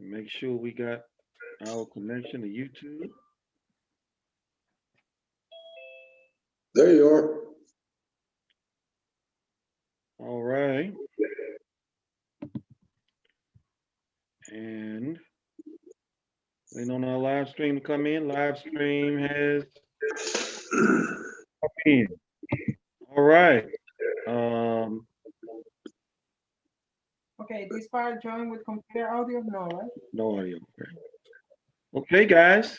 Make sure we got our connection to YouTube. There you are. All right. And waiting on our live stream to come in. Live stream has come in. All right. Um, Okay, this part join with computer audio? No, right? no audio. Okay, guys.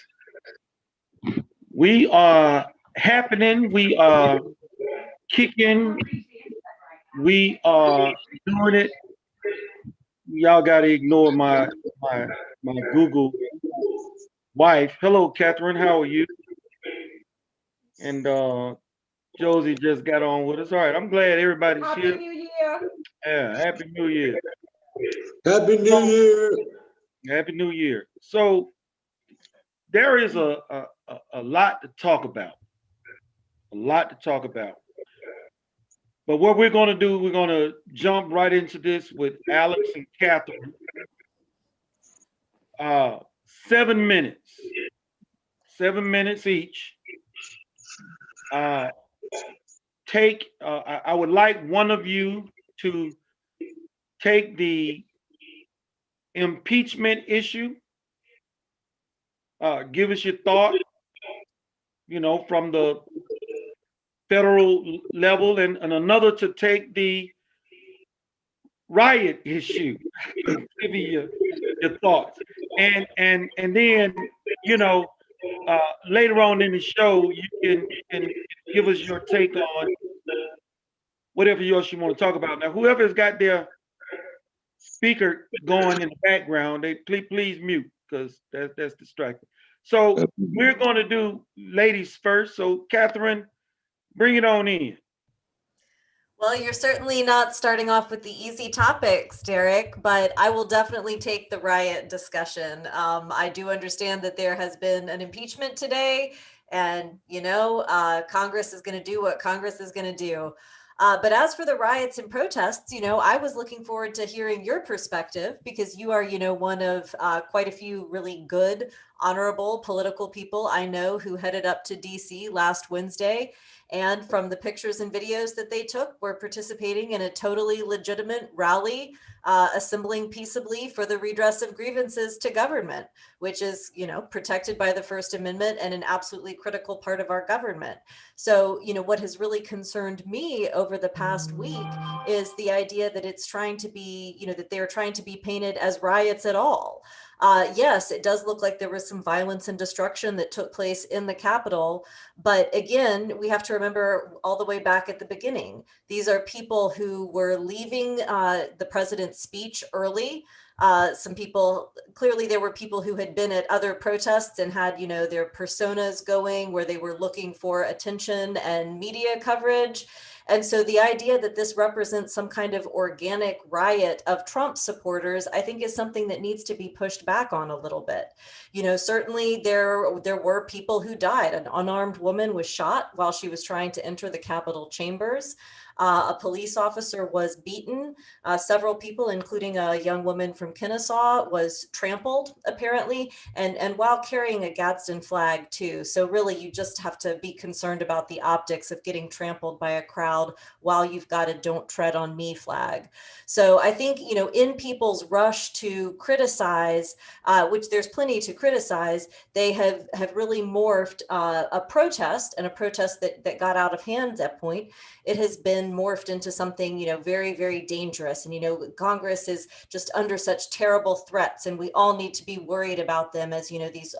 We are happening. We are kicking. We are doing it. Y'all gotta ignore my my Google wife. Hello, Catherine. How are you? And Josie just got on with us. All right, I'm glad everybody's Happy here. New Year. Yeah, Happy New Year. Happy New Year. Happy New Year. So there is a lot to talk about. A lot to talk about. But what we're going to do, we're going to jump right into this with Alex and Catherine. 7 minutes. 7 minutes each. I would like one of you to take the impeachment issue. Give us your thought, from the federal level, and another to take the riot issue. Give me your thoughts, and then you know later on in the show you can give us your take on whatever else you want to talk about. Now, whoever's got their speaker going in the background, they please mute because that's distracting. So we're going to do ladies first. So Catherine, bring it on in. Well, you're certainly not starting off with the easy topics, Derrick, but I will definitely take the riot discussion. I do understand that there has been an impeachment today, and Congress is going to do what Congress is going to do. But as for the riots and protests, I was looking forward to hearing your perspective because you are, one of quite a few really good, honorable political people I know who headed up to DC last Wednesday. And from the pictures and videos that they took, were participating in a totally legitimate rally, assembling peaceably for the redress of grievances to government, which is, protected by the First Amendment and an absolutely critical part of our government. So, what has really concerned me over the past week is the idea that it's trying to be, that they're trying to be painted as riots at all. Yes, it does look like there was some violence and destruction that took place in the Capitol. But again, we have to remember all the way back at the beginning, these are people who were leaving the president's speech early. Some people, clearly there were people who had been at other protests and had, their personas going where they were looking for attention and media coverage. And so the idea that this represents some kind of organic riot of Trump supporters, I think is something that needs to be pushed back on a little bit. Certainly there were people who died. An unarmed woman was shot while she was trying to enter the Capitol chambers. A police officer was beaten. Several people, including a young woman from Kennesaw, was trampled, apparently, and while carrying a Gadsden flag, too. So really, you just have to be concerned about the optics of getting trampled by a crowd while you've got a "Don't Tread on Me" flag. So I think, in people's rush to criticize, which there's plenty to criticize, they have really morphed a protest, and a protest that got out of hand at point. It has been morphed into something, very, very dangerous. And, Congress is just under such terrible threats, and we all need to be worried about them as, these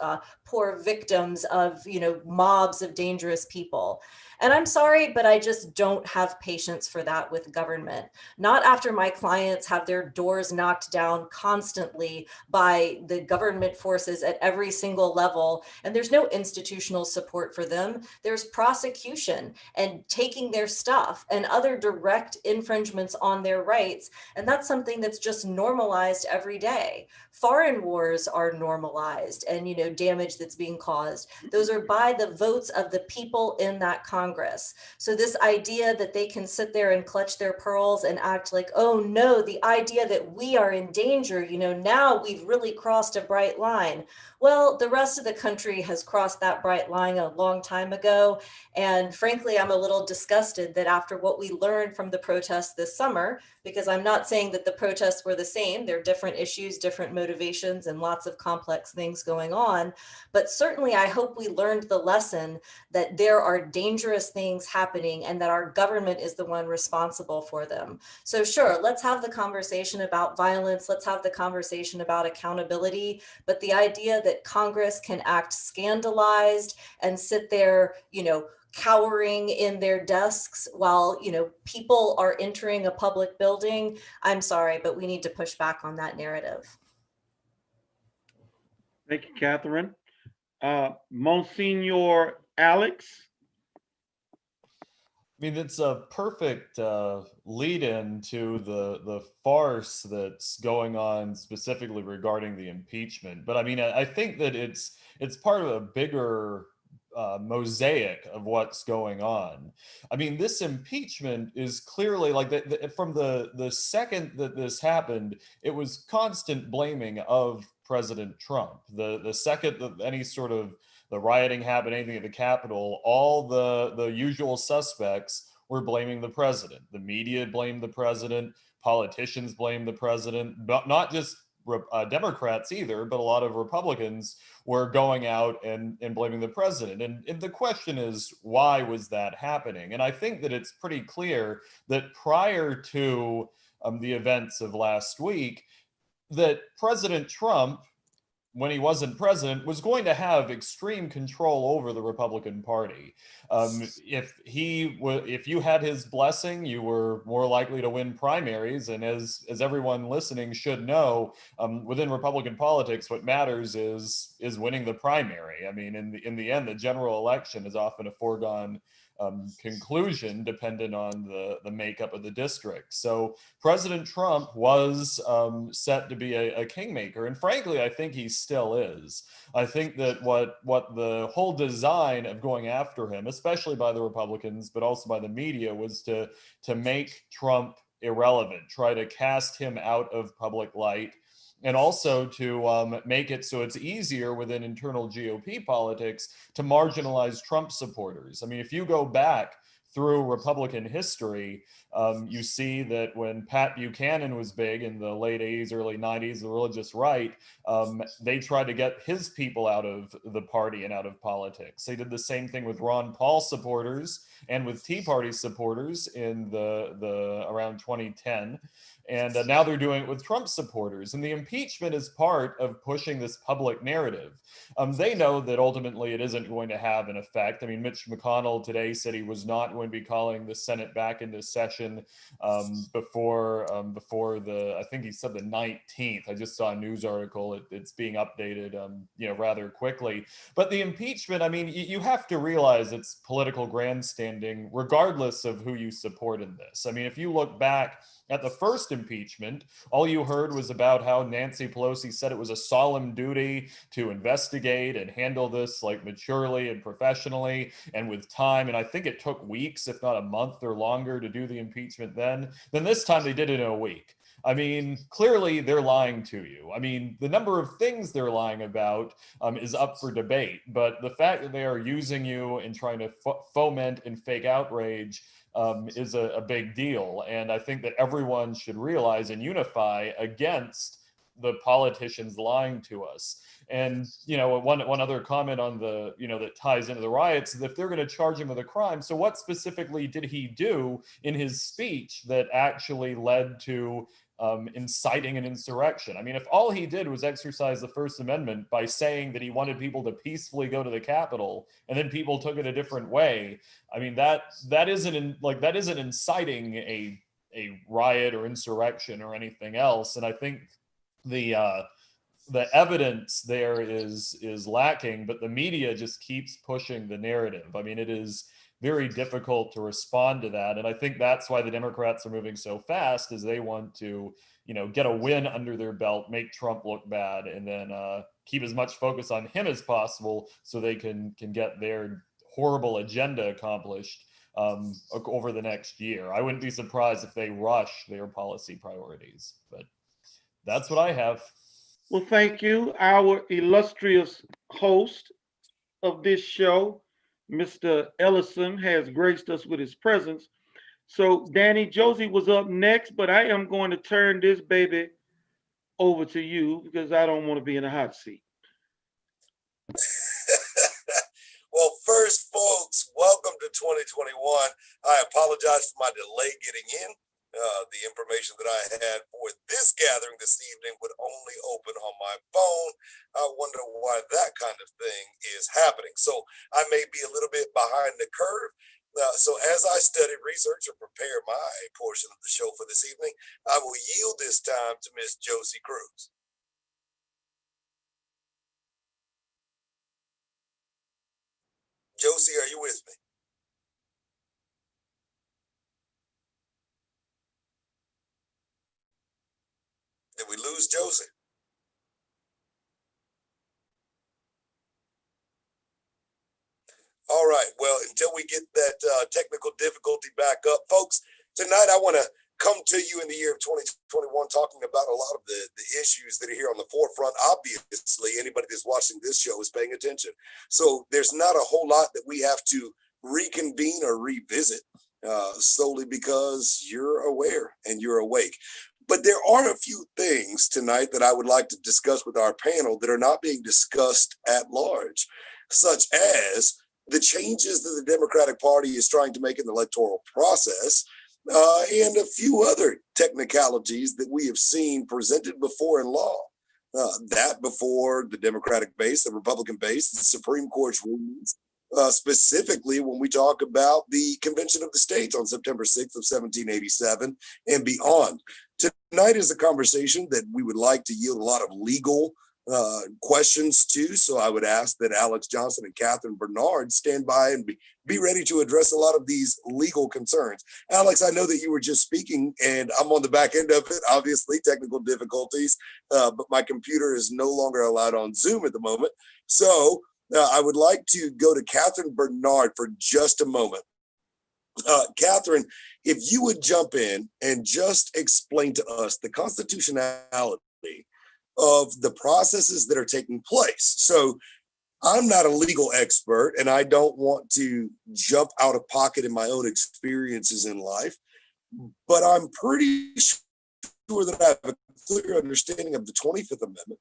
poor victims of, mobs of dangerous people. And I'm sorry, but I just don't have patience for that with government. Not after my clients have their doors knocked down constantly by the government forces at every single level, and there's no institutional support for them. There's prosecution and taking their stuff and other direct infringements on their rights. And that's something that's just normalized every day. Foreign wars are normalized, and, damage that's being caused. Those are by the votes of the people in that Congress. Congress. So this idea that they can sit there and clutch their pearls and act like, oh no, the idea that we are in danger, you know, now we've really crossed a bright line. Well, the rest of the country has crossed that bright line a long time ago. And frankly, I'm a little disgusted that after what we learned from the protests this summer, because I'm not saying that the protests were the same, they're different issues, different motivations, and lots of complex things going on. But certainly I hope we learned the lesson that there are dangerous things happening and that our government is the one responsible for them. So sure, let's have the conversation about violence. Let's have the conversation about accountability. But the idea that Congress can act scandalized and sit there, you know, cowering in their desks while, you know, people are entering a public building, I'm sorry, but we need to push back on that narrative. Thank you, Catherine. Monsignor Alex. I mean, it's a perfect lead-in to the farce that's going on specifically regarding the impeachment. But I mean, I think that it's part of a bigger mosaic of what's going on. I mean, this impeachment is clearly like from the second that this happened, it was constant blaming of President Trump. The second that any sort of the rioting happened, anything at the Capitol, all the usual suspects were blaming the president. The media blamed the president. Politicians blamed the president. Not just Democrats either, but a lot of Republicans were going out and blaming the president. And the question is, why was that happening? And I think that it's pretty clear that prior to the events of last week, that President Trump, when he wasn't president, was going to have extreme control over the Republican Party. If you had his blessing, you were more likely to win primaries. And as everyone listening should know, within Republican politics, what matters is winning the primary. I mean, in the end, the general election is often a foregone conclusion dependent on the makeup of the district. So President Trump was set to be a kingmaker, and frankly, I think he still is. I think that what the whole design of going after him, especially by the Republicans, but also by the media, was to make Trump irrelevant, try to cast him out of public light, and also to make it so it's easier within internal GOP politics to marginalize Trump supporters. I mean, if you go back through Republican history, you see that when Pat Buchanan was big in the late 80s, early 90s, the religious right, they tried to get his people out of the party and out of politics. They did the same thing with Ron Paul supporters and with Tea Party supporters in the around 2010. And now they're doing it with Trump supporters. And the impeachment is part of pushing this public narrative. They know that ultimately it isn't going to have an effect. I mean, Mitch McConnell today said he was not going to be calling the Senate back into session before I think he said the 19th. I just saw a news article. It's being updated, rather quickly. But the impeachment, I mean, you have to realize it's political grandstanding, regardless of who you support in this. I mean, if you look back at the first impeachment, all you heard was about how Nancy Pelosi said it was a solemn duty to investigate and handle this like maturely and professionally and with time. And I think it took weeks, if not a month or longer, to do the impeachment then. Then this time they did it in a week. I mean, clearly they're lying to you. I mean, the number of things they're lying about is up for debate, but the fact that they are using you and trying to foment and fake outrage is a big deal. And I think that everyone should realize and unify against the politicians lying to us. And, one other comment on that ties into the riots is if they're going to charge him with a crime, so what specifically did he do in his speech that actually led to inciting an insurrection? I mean, if all he did was exercise the First Amendment by saying that he wanted people to peacefully go to the Capitol, and then people took it a different way, I mean, that isn't inciting a riot or insurrection or anything else. And I think the evidence there is lacking, but the media just keeps pushing the narrative. I mean, it is very difficult to respond to that. And I think that's why the Democrats are moving so fast, is they want to, get a win under their belt, make Trump look bad, and then keep as much focus on him as possible so they can get their horrible agenda accomplished over the next year. I wouldn't be surprised if they rush their policy priorities, but that's what I have. Well, thank you, our illustrious host of this show, Mr. Ellyson, has graced us with his presence. So, Danny, Josie was up next, but I am going to turn this baby over to you because I don't want to be in a hot seat. Well, first, folks, welcome to 2021. I apologize for my delay getting in. The information that I had for this gathering this evening would only open on my phone. I wonder why that kind of thing is happening. So I may be a little bit behind the curve. So as I study, research, and prepare my portion of the show for this evening, I will yield this time to Miss Josie Cruz. Josie, are you with me? Did we lose Josie? All right. Well, until we get that technical difficulty back up, folks, tonight I want to come to you in the year of 2021 talking about a lot of the issues that are here on the forefront. Obviously, anybody that's watching this show is paying attention. So there's not a whole lot that we have to reconvene or revisit solely because you're aware and you're awake. But there are a few things tonight that I would like to discuss with our panel that are not being discussed at large, such as the changes that the Democratic Party is trying to make in the electoral process, and a few other technicalities that we have seen presented before in law. That before the Democratic base, the Republican base, the Supreme Court's rulings, specifically when we talk about the Convention of the States on September 6th of 1787 and beyond. Tonight is a conversation that we would like to yield a lot of legal questions to. So I would ask that Alex Johnson and Catherine Bernard stand by and be ready to address a lot of these legal concerns. Alex, I know that you were just speaking and I'm on the back end of it, obviously technical difficulties, but my computer is no longer allowed on Zoom at the moment. So I would like to go to Catherine Bernard for just a moment. Catherine, if you would jump in and just explain to us the constitutionality of the processes that are taking place. So I'm not a legal expert and I don't want to jump out of pocket in my own experiences in life, but I'm pretty sure that I have a clear understanding of the 25th Amendment.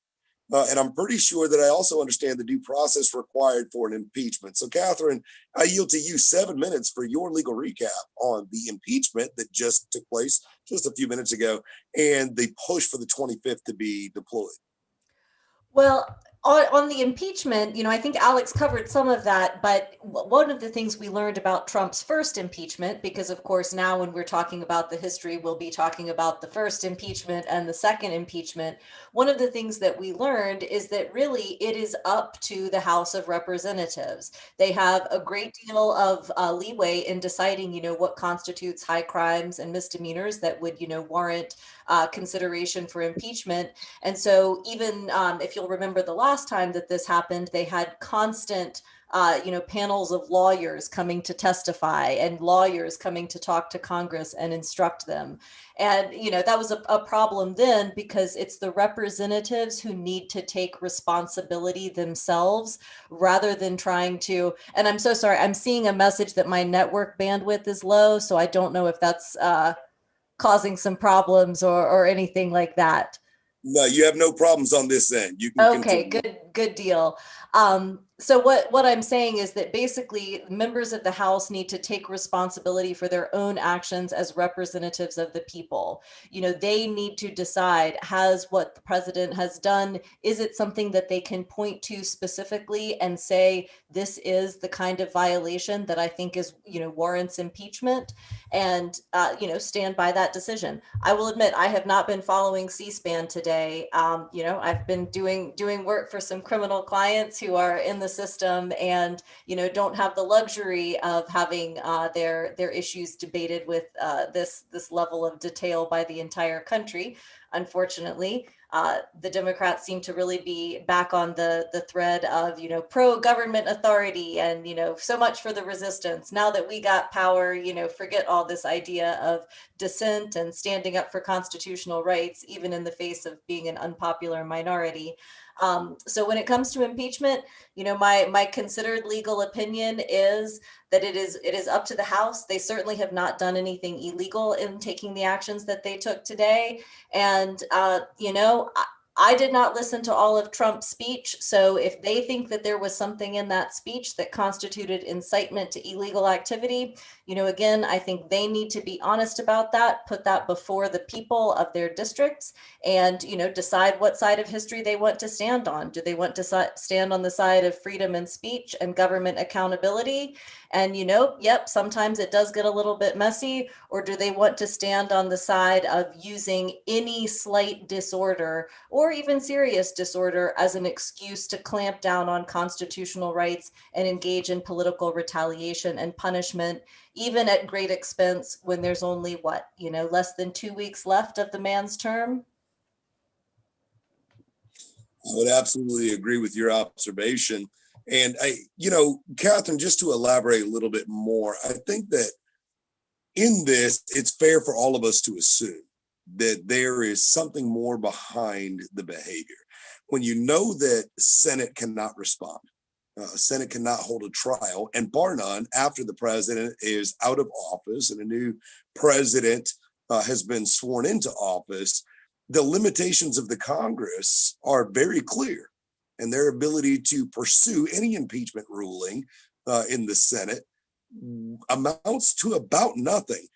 And I'm pretty sure that I also understand the due process required for an impeachment. So, Catherine, I yield to you 7 minutes for your legal recap on the impeachment that just took place just a few minutes ago and the push for the 25th to be deployed. Well, on the impeachment, I think Alex covered some of that, but one of the things we learned about Trump's first impeachment, because of course now when we're talking about the history, we'll be talking about the first impeachment and the second impeachment. One of the things that we learned is that really it is up to the House of Representatives. They have a great deal of leeway in deciding, what constitutes high crimes and misdemeanors that would, warrant consideration for impeachment. And so even if you'll remember the last time that this happened, they had constant panels of lawyers coming to testify and lawyers coming to talk to Congress and instruct them. And, that was a problem then because it's the representatives who need to take responsibility themselves rather than trying to, and I'm so sorry, I'm seeing a message that my network bandwidth is low, so I don't know if that's causing some problems or anything like that. No, you have no problems on this end. You can okay, continue. good deal. So what I'm saying is that basically members of the House need to take responsibility for their own actions as representatives of the people. They need to decide, has what the president has done, is it something that they can point to specifically and say, this is the kind of violation that I think is, warrants impeachment, and, stand by that decision. I will admit, I have not been following C-SPAN today. I've been doing work for some criminal clients who are in the system and, don't have the luxury of having their issues debated with this level of detail by the entire country. Unfortunately, the Democrats seem to really be back on the thread of, pro-government authority and, so much for the resistance. Now that we got power, forget all this idea of dissent and standing up for constitutional rights, even in the face of being an unpopular minority. So when it comes to impeachment, my considered legal opinion is that it is up to the House. They certainly have not done anything illegal in taking the actions that they took today. And, I did not listen to all of Trump's speech. So if they think that there was something in that speech that constituted incitement to illegal activity, again, I think they need to be honest about that, put that before the people of their districts and, decide what side of history they want to stand on. Do they want to stand on the side of freedom and speech and government accountability? And, yep, sometimes it does get a little bit messy. Or do they want to stand on the side of using any slight disorder or even serious disorder as an excuse to clamp down on constitutional rights and engage in political retaliation and punishment, even at great expense when there's only less than 2 weeks left of the man's term? I would absolutely agree with your observation. And Catherine, just to elaborate a little bit more, I think that in this, it's fair for all of us to assume that there is something more behind the behavior. When you know that Senate cannot respond, Senate cannot hold a trial, and bar none, after the president is out of office and a new president has been sworn into office, the limitations of the Congress are very clear, and their ability to pursue any impeachment ruling in the Senate amounts to about nothing.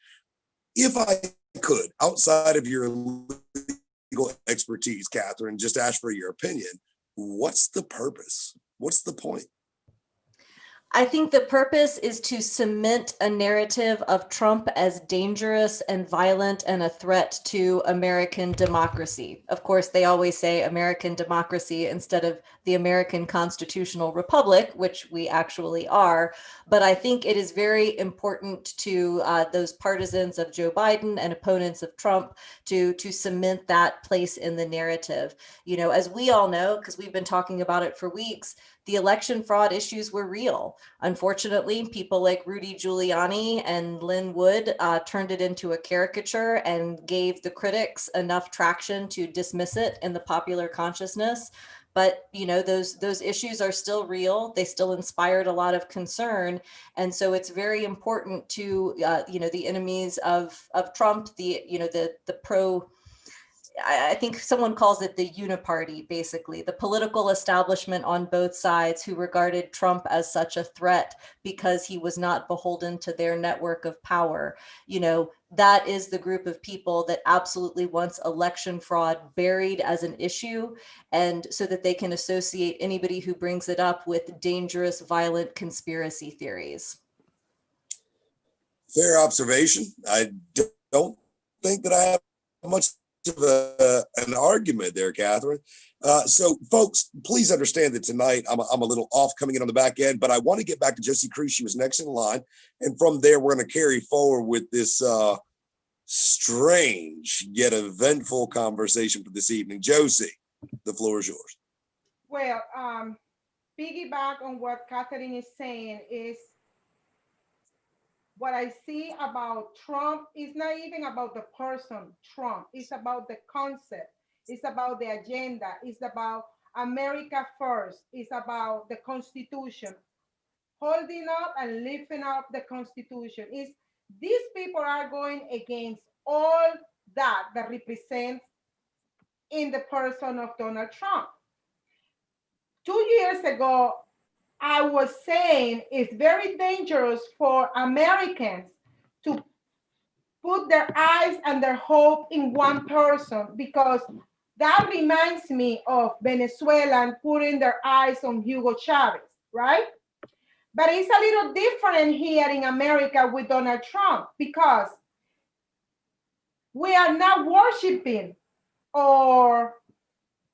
If I could, outside of your legal expertise, Catherine, just ask for your opinion, what's the purpose? What's the point? I think the purpose is to cement a narrative of Trump as dangerous and violent and a threat to American democracy. Of course, they always say American democracy instead of the American constitutional republic, which we actually are. But I think it is very important to those partisans of Joe Biden and opponents of Trump to cement that place in the narrative. As we all know, because we've been talking about it for weeks, the election fraud issues were real. Unfortunately, people like Rudy Giuliani and Lynn Wood turned it into a caricature and gave the critics enough traction to dismiss it in the popular consciousness. But, those issues are still real. They still inspired a lot of concern. And so it's very important to, the enemies of Trump, the pro, I think someone calls it the uniparty, basically, the political establishment on both sides who regarded Trump as such a threat because he was not beholden to their network of power. That is the group of people that absolutely wants election fraud buried as an issue, and so that they can associate anybody who brings it up with dangerous, violent conspiracy theories. Fair observation. I don't think that I have much of an argument there, Catherine. So, folks, please understand that tonight I'm a little off coming in on the back end, but I want to get back to Josie Cruz. She was next in line, and from there we're going to carry forward with this strange yet eventful conversation for this evening. Josie, the floor is yours. Well, piggyback on what Catherine is saying is what I see about Trump is not even about the person Trump. It's about the concept. It's about the agenda. It's about America first. It's about the Constitution. Holding up and lifting up the Constitution. These people are going against all that represents in the person of Donald Trump. 2 years ago, I was saying it's very dangerous for Americans to put their eyes and their hope in one person, because that reminds me of Venezuela putting their eyes on Hugo Chavez, right? But it's a little different here in America with Donald Trump, because we are not worshiping or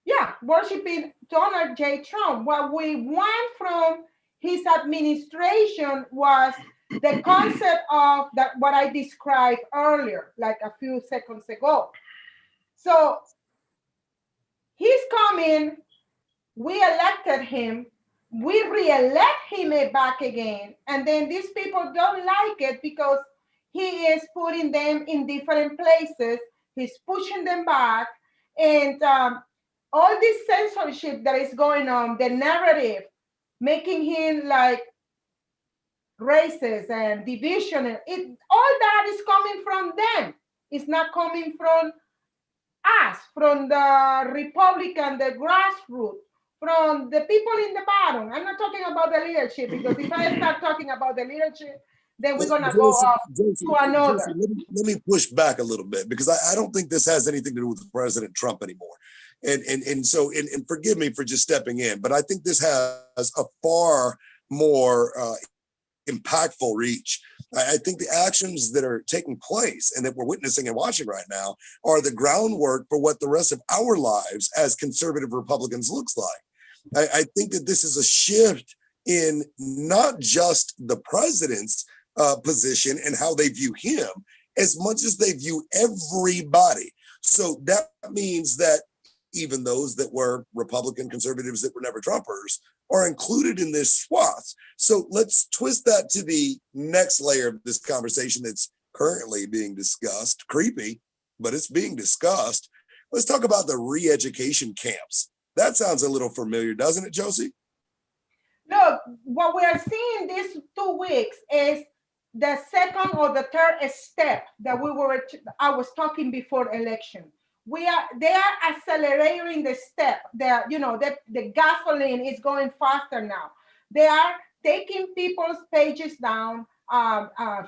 Yeah, worshiping Donald J. Trump. What we want from his administration was the concept of that what I described earlier, like a few seconds ago. So he's coming, we elected him, we re-elect him back again, and then these people don't like it because he is putting them in different places, he's pushing them back, and all this censorship that is going on, the narrative, making him like racist and division, all that is coming from them. It's not coming from us, from the Republican, the grassroots, from the people in the bottom. I'm not talking about the leadership, because if I start talking about the leadership, then we're gonna go off to another. Let me push back a little bit, because I don't think this has anything to do with President Trump anymore. And forgive me for just stepping in, but I think this has a far more impactful reach. I think the actions that are taking place and that we're witnessing and watching right now are the groundwork for what the rest of our lives as conservative Republicans looks like. I think that this is a shift in not just the president's position and how they view him, as much as they view everybody. So that means that even those that were Republican conservatives that were never Trumpers are included in this swath. So let's twist that to the next layer of this conversation that's currently being discussed. Creepy, but it's being discussed. Let's talk about the re-education camps. That sounds a little familiar, doesn't it, Josie? Look, what we are seeing these 2 weeks is the second or the third step that I was talking before election. They are accelerating the step. The gasoline is going faster now. They are taking people's pages down.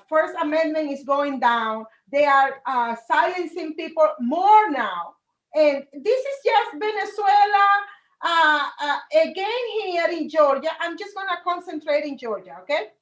First Amendment is going down. They are silencing people more now. And this is just Venezuela again here in Georgia. I'm just gonna concentrate in Georgia, okay?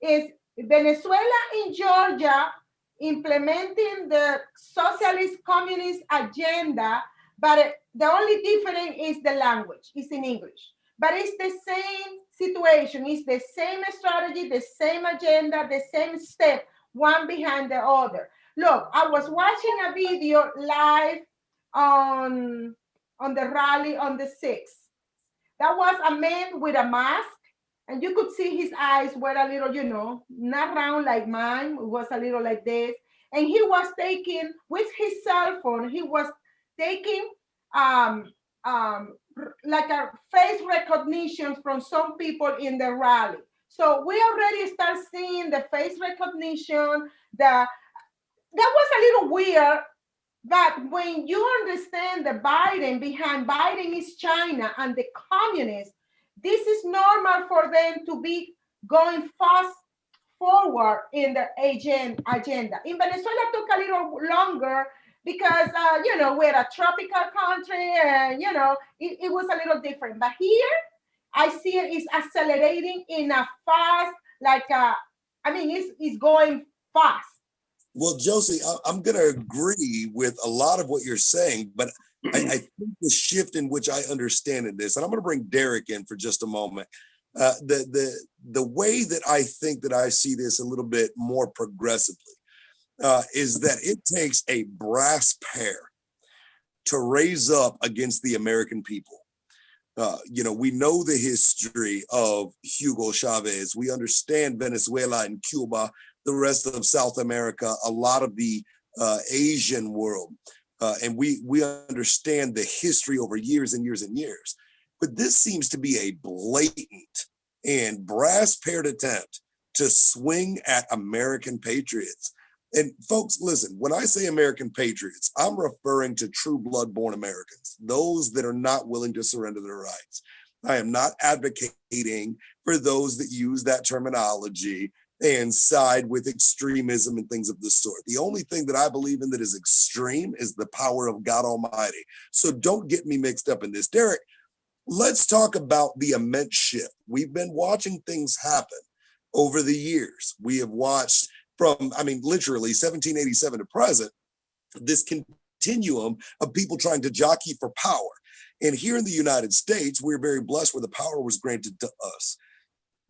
Is Venezuela in Georgia implementing the socialist communist agenda, but the only difference is the language. It's in English, but it's the same situation. It's the same strategy, the same agenda, the same step, one behind the other. Look, I was watching a video live on the rally on the 6th. That was a man with a mask, and you could see his eyes were a little, not round like mine. It was a little like this. And he was taking, with his cell phone, he was taking like a face recognition from some people in the rally. So we already start seeing the face recognition. That was a little weird. But when you understand the behind Biden is China and the communists, this is normal for them to be going fast forward in the agenda. In Venezuela, it took a little longer because, we're a tropical country and, it was a little different. But here, I see it is accelerating in a fast, it's going fast. Well, Josie, I'm going to agree with a lot of what you're saying, but I think the shift in which I understand in this, and I'm going to bring Derrick in for just a moment. The way that I think that I see this a little bit more progressively is that it takes a brass pair to raise up against the American people. We know the history of Hugo Chavez. We understand Venezuela and Cuba, the rest of South America, a lot of the Asian world. And we understand the history over years and years and years. But this seems to be a blatant and brass-paired attempt to swing at American patriots. And folks, listen, when I say American patriots, I'm referring to true blood-born Americans, those that are not willing to surrender their rights. I am not advocating for those that use that terminology and side with extremism and things of the sort. The only thing that I believe in that is extreme is the power of God Almighty. So don't get me mixed up in this. Derrick, let's talk about the immense shift. We've been watching things happen over the years. We have watched from, literally 1787 to present, this continuum of people trying to jockey for power. And here in the United States, we're very blessed where the power was granted to us.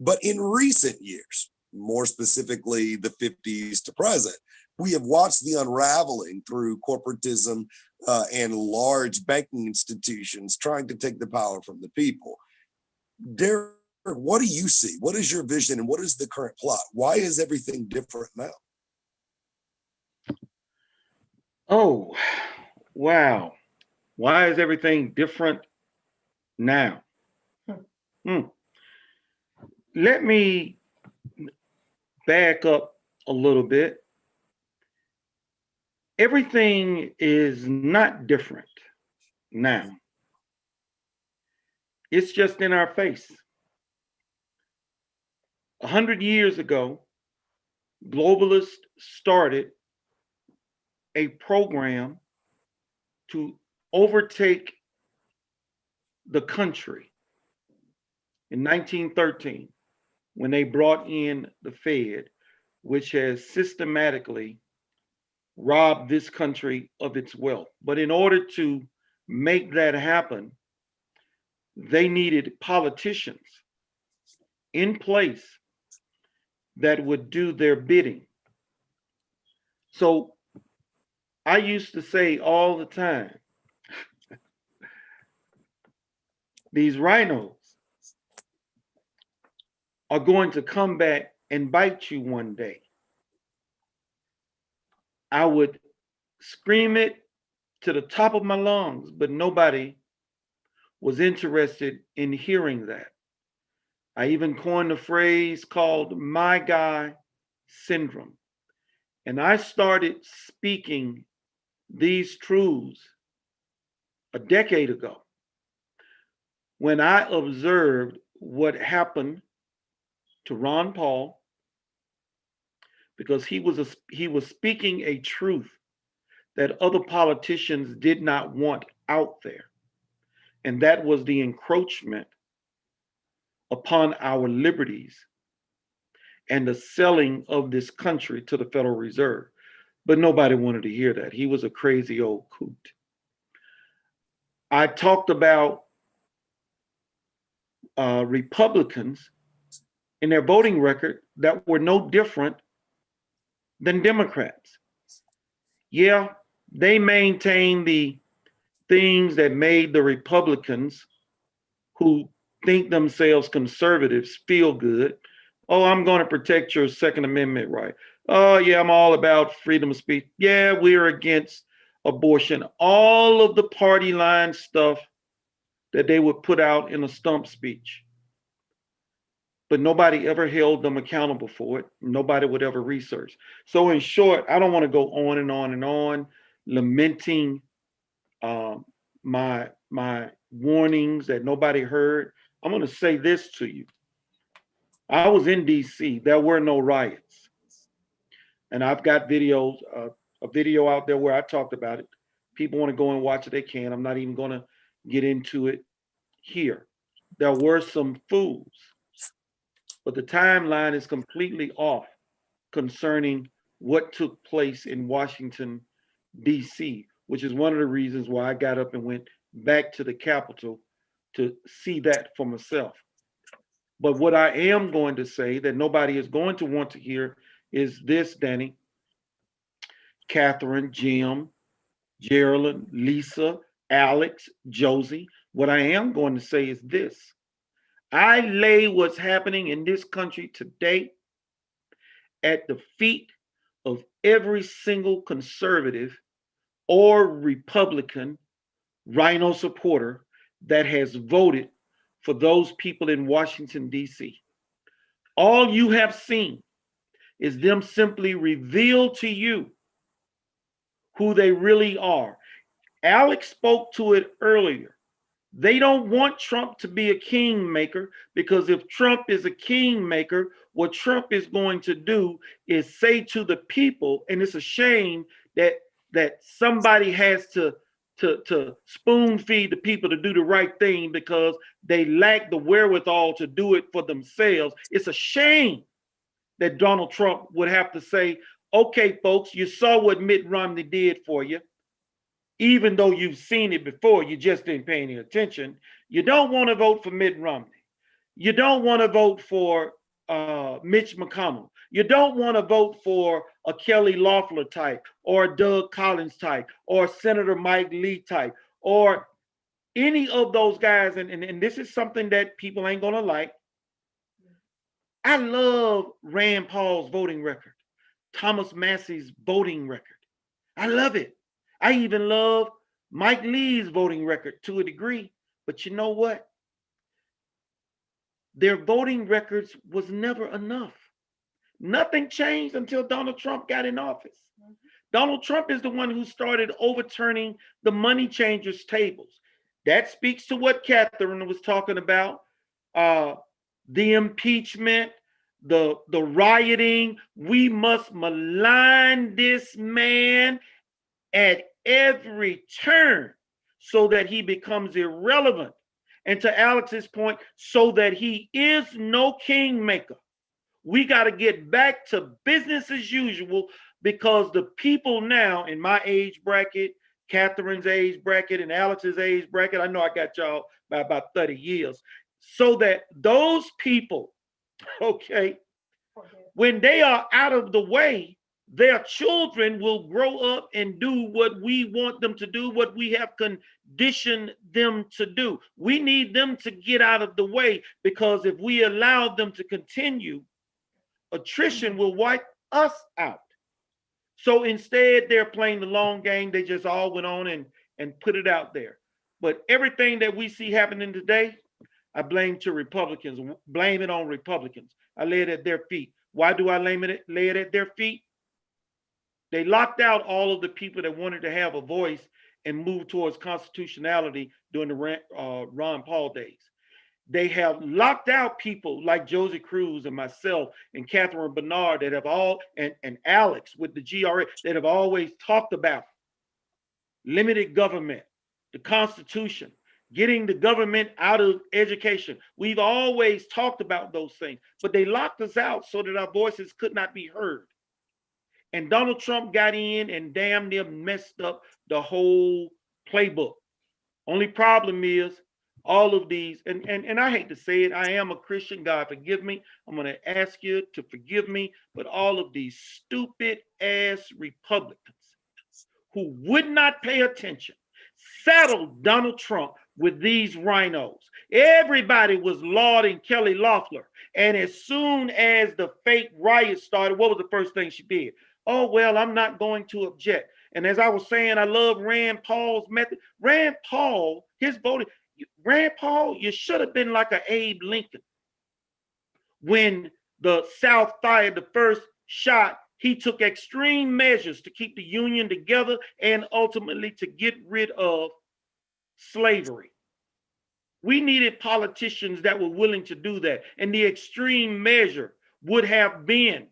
But in recent years, more specifically the 50s to present, we have watched the unraveling through corporatism and large banking institutions trying to take the power from the people. Derrick, what do you see? What is your vision and what is the current plot? Why is everything different now? Oh, wow. Why is everything different now? Let me back up a little bit. Everything is not different now. It's just in our face. 100 years ago, globalists started a program to overtake the country in 1913 when they brought in the Fed, which has systematically robbed this country of its wealth. But in order to make that happen, they needed politicians in place that would do their bidding. So I used to say all the time, these rhinos are going to come back and bite you one day. I would scream it to the top of my lungs, but nobody was interested in hearing that. I even coined a phrase called "my guy syndrome." And I started speaking these truths a decade ago when I observed what happened to Ron Paul, because he was speaking a truth that other politicians did not want out there. And that was the encroachment upon our liberties and the selling of this country to the Federal Reserve. But nobody wanted to hear that. He was a crazy old coot. I talked about Republicans in their voting record that were no different than Democrats. Yeah, they maintain the things that made the Republicans who think themselves conservatives feel good. Oh, I'm going to protect your Second Amendment right. Oh, yeah, I'm all about freedom of speech. Yeah, we're against abortion. All of the party line stuff that they would put out in a stump speech. But nobody ever held them accountable for it. Nobody would ever research. So in short, I don't want to go on and on and on lamenting my warnings that nobody heard. I'm going to say this to you. I was in DC. There were no riots. And I've got videos, a video out there where I talked about it. People want to go and watch it, they can. I'm not even going to get into it here. There were some fools, but the timeline is completely off concerning what took place in Washington, DC, which is one of the reasons why I got up and went back to the Capitol to see that for myself. But what I am going to say that nobody is going to want to hear is this, Danny, Catherine, Jim, Geraldine, Lisa, Alex, Josie. What I am going to say is this. I lay what's happening in this country today at the feet of every single conservative or Republican rhino supporter that has voted for those people in Washington, D.C. All you have seen is them simply reveal to you who they really are. Alex spoke to it earlier. They don't want Trump to be a kingmaker, because if Trump is a kingmaker, what Trump is going to do is say to the people, and it's a shame that somebody has to spoon feed the people to do the right thing because they lack the wherewithal to do it for themselves. It's a shame that Donald Trump would have to say, okay, folks, you saw what Mitt Romney did for you. even though you've seen it before, you just didn't pay any attention. You don't want to vote for Mitt Romney. You don't want to vote for Mitch McConnell. You don't want to vote for a Kelly Loeffler type or a Doug Collins type or Senator Mike Lee type or any of those guys. And this is something that people ain't going to like. I love Rand Paul's voting record, Thomas Massey's voting record. I love it. I even love Mike Lee's voting record to a degree. But you know what? Their voting records was never enough. Nothing changed until Donald Trump got in office. Donald Trump is the one who started overturning the money changers' tables. That speaks to what Catherine was talking about. The impeachment, the rioting. We must malign this man at every turn so that he becomes irrelevant. And to Alex's point, so that he is no kingmaker. We got to get back to business as usual, because the people now in my age bracket, Catherine's age bracket, and Alex's age bracket, I know I got y'all by about 30 years, so that those people, okay, when they are out of the way, their children will grow up and do what we want them to do, what we have conditioned them to do. We need them to get out of the way, because if we allow them to continue, attrition will wipe us out. So instead, they're playing the long game. They just all went on and put it out there. But everything that we see happening today, I blame to Republicans, blame it on Republicans. I lay it at their feet. Why do I lay it at their feet? They locked out all of the people that wanted to have a voice and move towards constitutionality during the Ron Paul days. They have locked out people like Josie Cruz and myself and Catherine Bernard that have all, and Alex with the GRA, that have always talked about limited government, the Constitution, getting the government out of education. We've always talked about those things, but they locked us out so that our voices could not be heard. And Donald Trump got in and damn near messed up the whole playbook. Only problem is all of these, and I hate to say it, I am a Christian, God forgive me. I'm going to ask you to forgive me, but all of these stupid ass Republicans who would not pay attention saddled Donald Trump with these rhinos. Everybody was lauding Kelly Loeffler. And as soon as the fake riot started, what was the first thing she did? Oh, well, I'm not going to object. And as I was saying, I love Rand Paul's method. Rand Paul, his voting, Rand Paul, you should have been like a Abe Lincoln. When the South fired the first shot, he took extreme measures to keep the Union together and ultimately to get rid of slavery. We needed politicians that were willing to do that. And the extreme measure would have been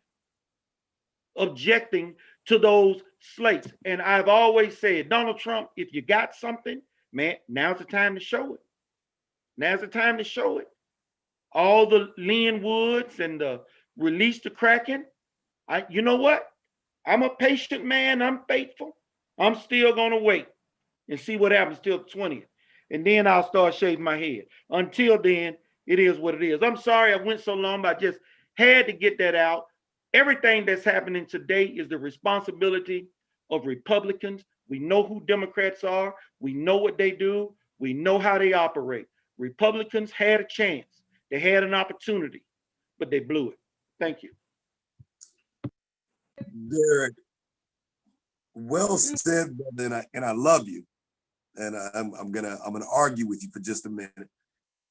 objecting to those slates. And I've always said, Donald Trump, if you got something, man, now's the time to show it. Now's the time to show it. All the Lynn Woods and the release the Kraken. You know what? I'm a patient man. I'm faithful. I'm still going to wait and see what happens till the 20th. And then I'll start shaving my head. Until then, it is what it is. I'm sorry I went so long, but I just had to get that out. Everything that's happening today is the responsibility of Republicans. We know who Democrats are. We know what they do. We know how they operate. Republicans had a chance. They had an opportunity, but they blew it. Thank you. Derrick, well said, brother, and I love you. And I'm gonna argue with you for just a minute.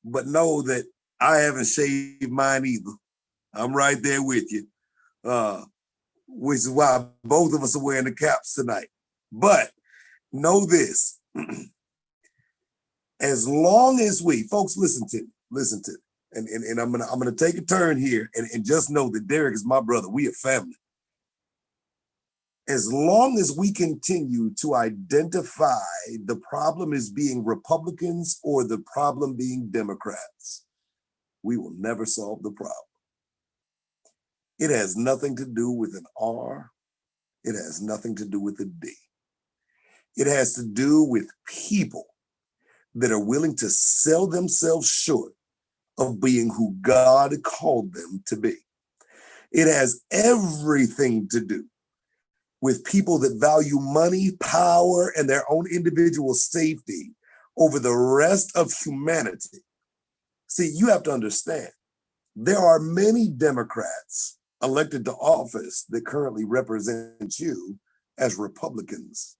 But know that I haven't shaved mine either. I'm right there with you. Which is why both of us are wearing the caps tonight. But know this. As long as we, folks, listen to me. And I'm gonna take a turn here and just know that Derrick is my brother. We are family. As long as we continue to identify the problem as being Republicans or the problem being Democrats, we will never solve the problem. It has nothing to do with an R. It has nothing to do with a D. It has to do with people that are willing to sell themselves short of being who God called them to be. It has everything to do with people that value money, power, and their own individual safety over the rest of humanity. See, you have to understand, there are many Democrats elected to office that currently represent you as Republicans.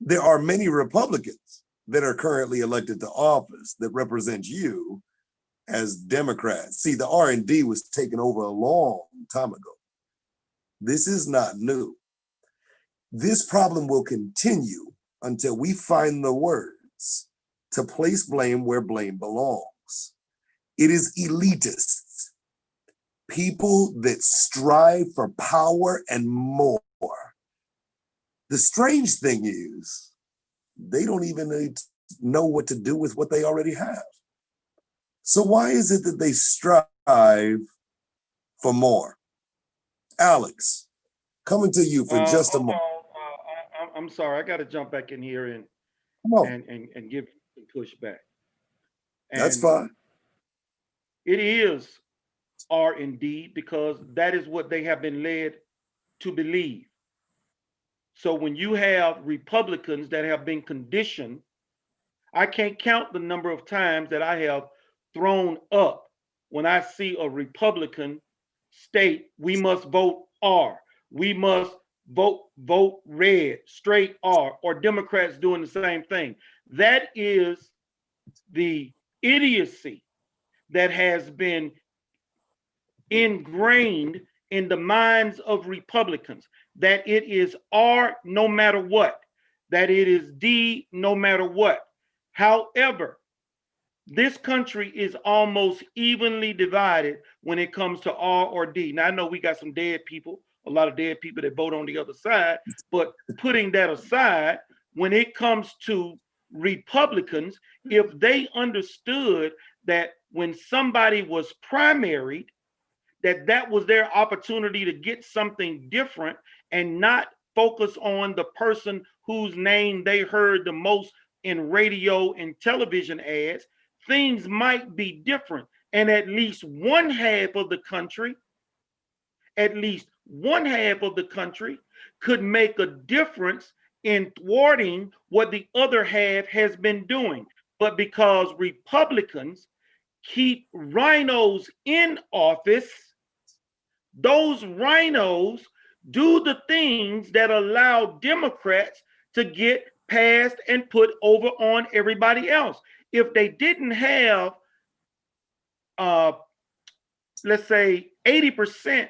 There are many Republicans that are currently elected to office that represent you as Democrats. See, the R&D was taken over a long time ago. This is not new. This problem will continue until we find the words to place blame where blame belongs. It is elitists, people that strive for power and more. The strange thing is, they don't even know what to do with what they already have. So why is it that they strive for more? Alex, coming to you for just a moment. I'm sorry, I got to jump back in here and give some pushback. That's fine. It is R&D because that is what they have been led to believe. So when you have Republicans that have been conditioned, I can't count the number of times that I have thrown up when I see a Republican state, we must vote R, we must vote red, straight R, or Democrats doing the same thing. That is the idiocy that has been ingrained in the minds of Republicans, that it is R no matter what, that it is D no matter what. However, this country is almost evenly divided when it comes to R or D. Now, I know we got some dead people, a lot of dead people that vote on the other side, but putting that aside, when it comes to Republicans, if they understood that when somebody was primaried, that was their opportunity to get something different and not focus on the person whose name they heard the most in radio and television ads, things might be different. And at least one half of the country could make a difference in thwarting what the other half has been doing. But because Republicans keep rhinos in office, those rhinos do the things that allow Democrats to get passed and put over on everybody else. If they didn't have, let's say, 80%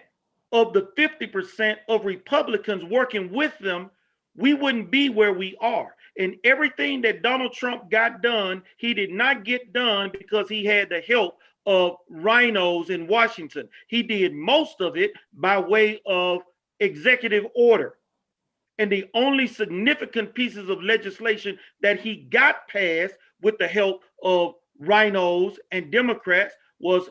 of the 50% of Republicans working with them, we wouldn't be where we are. And everything that Donald Trump got done, he did not get done because he had the help of rhinos in Washington. He did most of it by way of executive order. And the only significant pieces of legislation that he got passed with the help of rhinos and Democrats was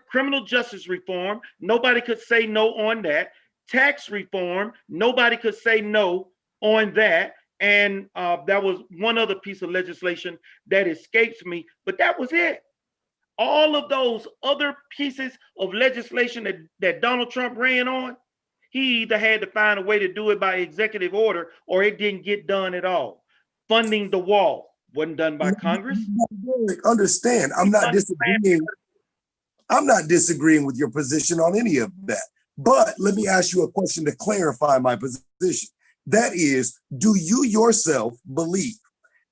criminal justice reform. Nobody could say no on that. Tax reform. Nobody could say no on that. And that was one other piece of legislation that escapes me, but that was it. All of those other pieces of legislation that Donald Trump ran on, he either had to find a way to do it by executive order or it didn't get done at all. Funding the wall wasn't done by Congress. Understand, I'm not disagreeing. I'm not disagreeing with your position on any of that. But let me ask you a question to clarify my position. That is, do you yourself believe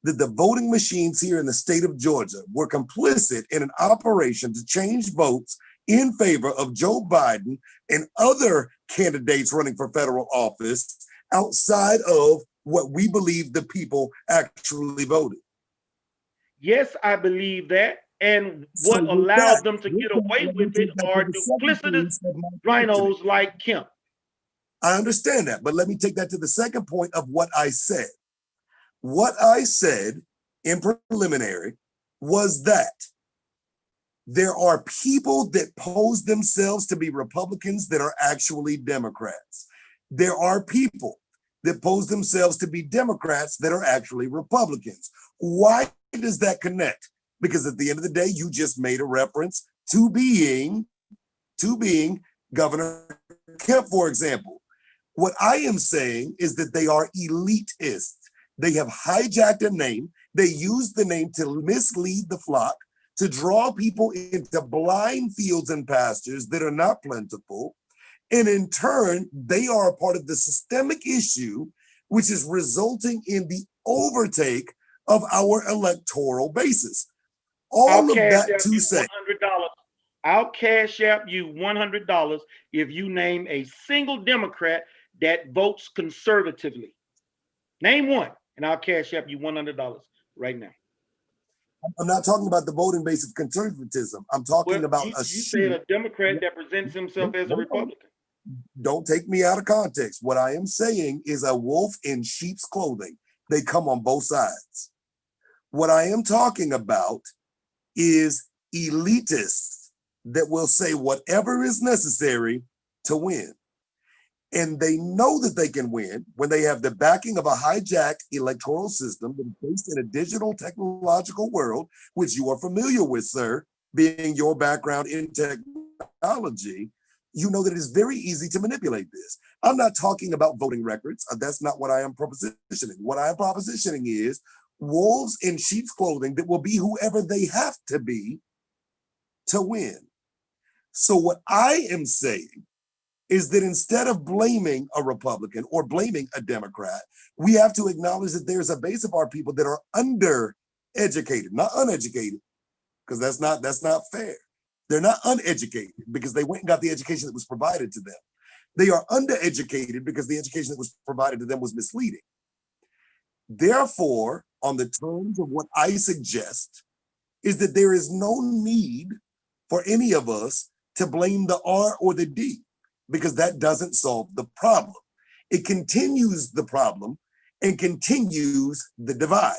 that the voting machines here in the state of Georgia were complicit in an operation to change votes in favor of Joe Biden and other candidates running for federal office outside of what we believe the people actually voted? Yes, I believe that. And what allowed them to get away with it are duplicitous rhinos like Kemp. I understand that, but let me take that to the second point of what I said. What I said in preliminary was that there are people that pose themselves to be Republicans that are actually Democrats. There are people that pose themselves to be Democrats that are actually Republicans. Why does that connect? Because at the end of the day, you just made a reference to being Governor Kemp, for example. What I am saying is that they are elitist. They have hijacked a name. They use the name to mislead the flock, to draw people into blind fields and pastures that are not plentiful. And in turn, they are a part of the systemic issue, which is resulting in the overtake of our electoral basis. All of that to say, I'll cash app you $100 if you name a single Democrat that votes conservatively. Name one, and I'll cash app you $100 right now. I'm not talking about the voting base of conservatism. I'm talking about you said a Democrat that presents himself as a Republican. Don't take me out of context. What I am saying is a wolf in sheep's clothing. They come on both sides. What I am talking about is elitists that will say whatever is necessary to win. And they know that they can win when they have the backing of a hijacked electoral system that is based in a digital technological world, which you are familiar with, sir, being your background in technology. You know that it is very easy to manipulate this. I'm not talking about voting records. That's not what I am propositioning. What I am propositioning is wolves in sheep's clothing that will be whoever they have to be to win. So what I am saying is that instead of blaming a Republican or blaming a Democrat, we have to acknowledge that there's a base of our people that are undereducated, not uneducated, because that's not fair. They're not uneducated because they went and got the education that was provided to them. They are undereducated because the education that was provided to them was misleading. Therefore, on the terms of what I suggest, is that there is no need for any of us to blame the R or the D, because that doesn't solve the problem. It continues the problem and continues the divide.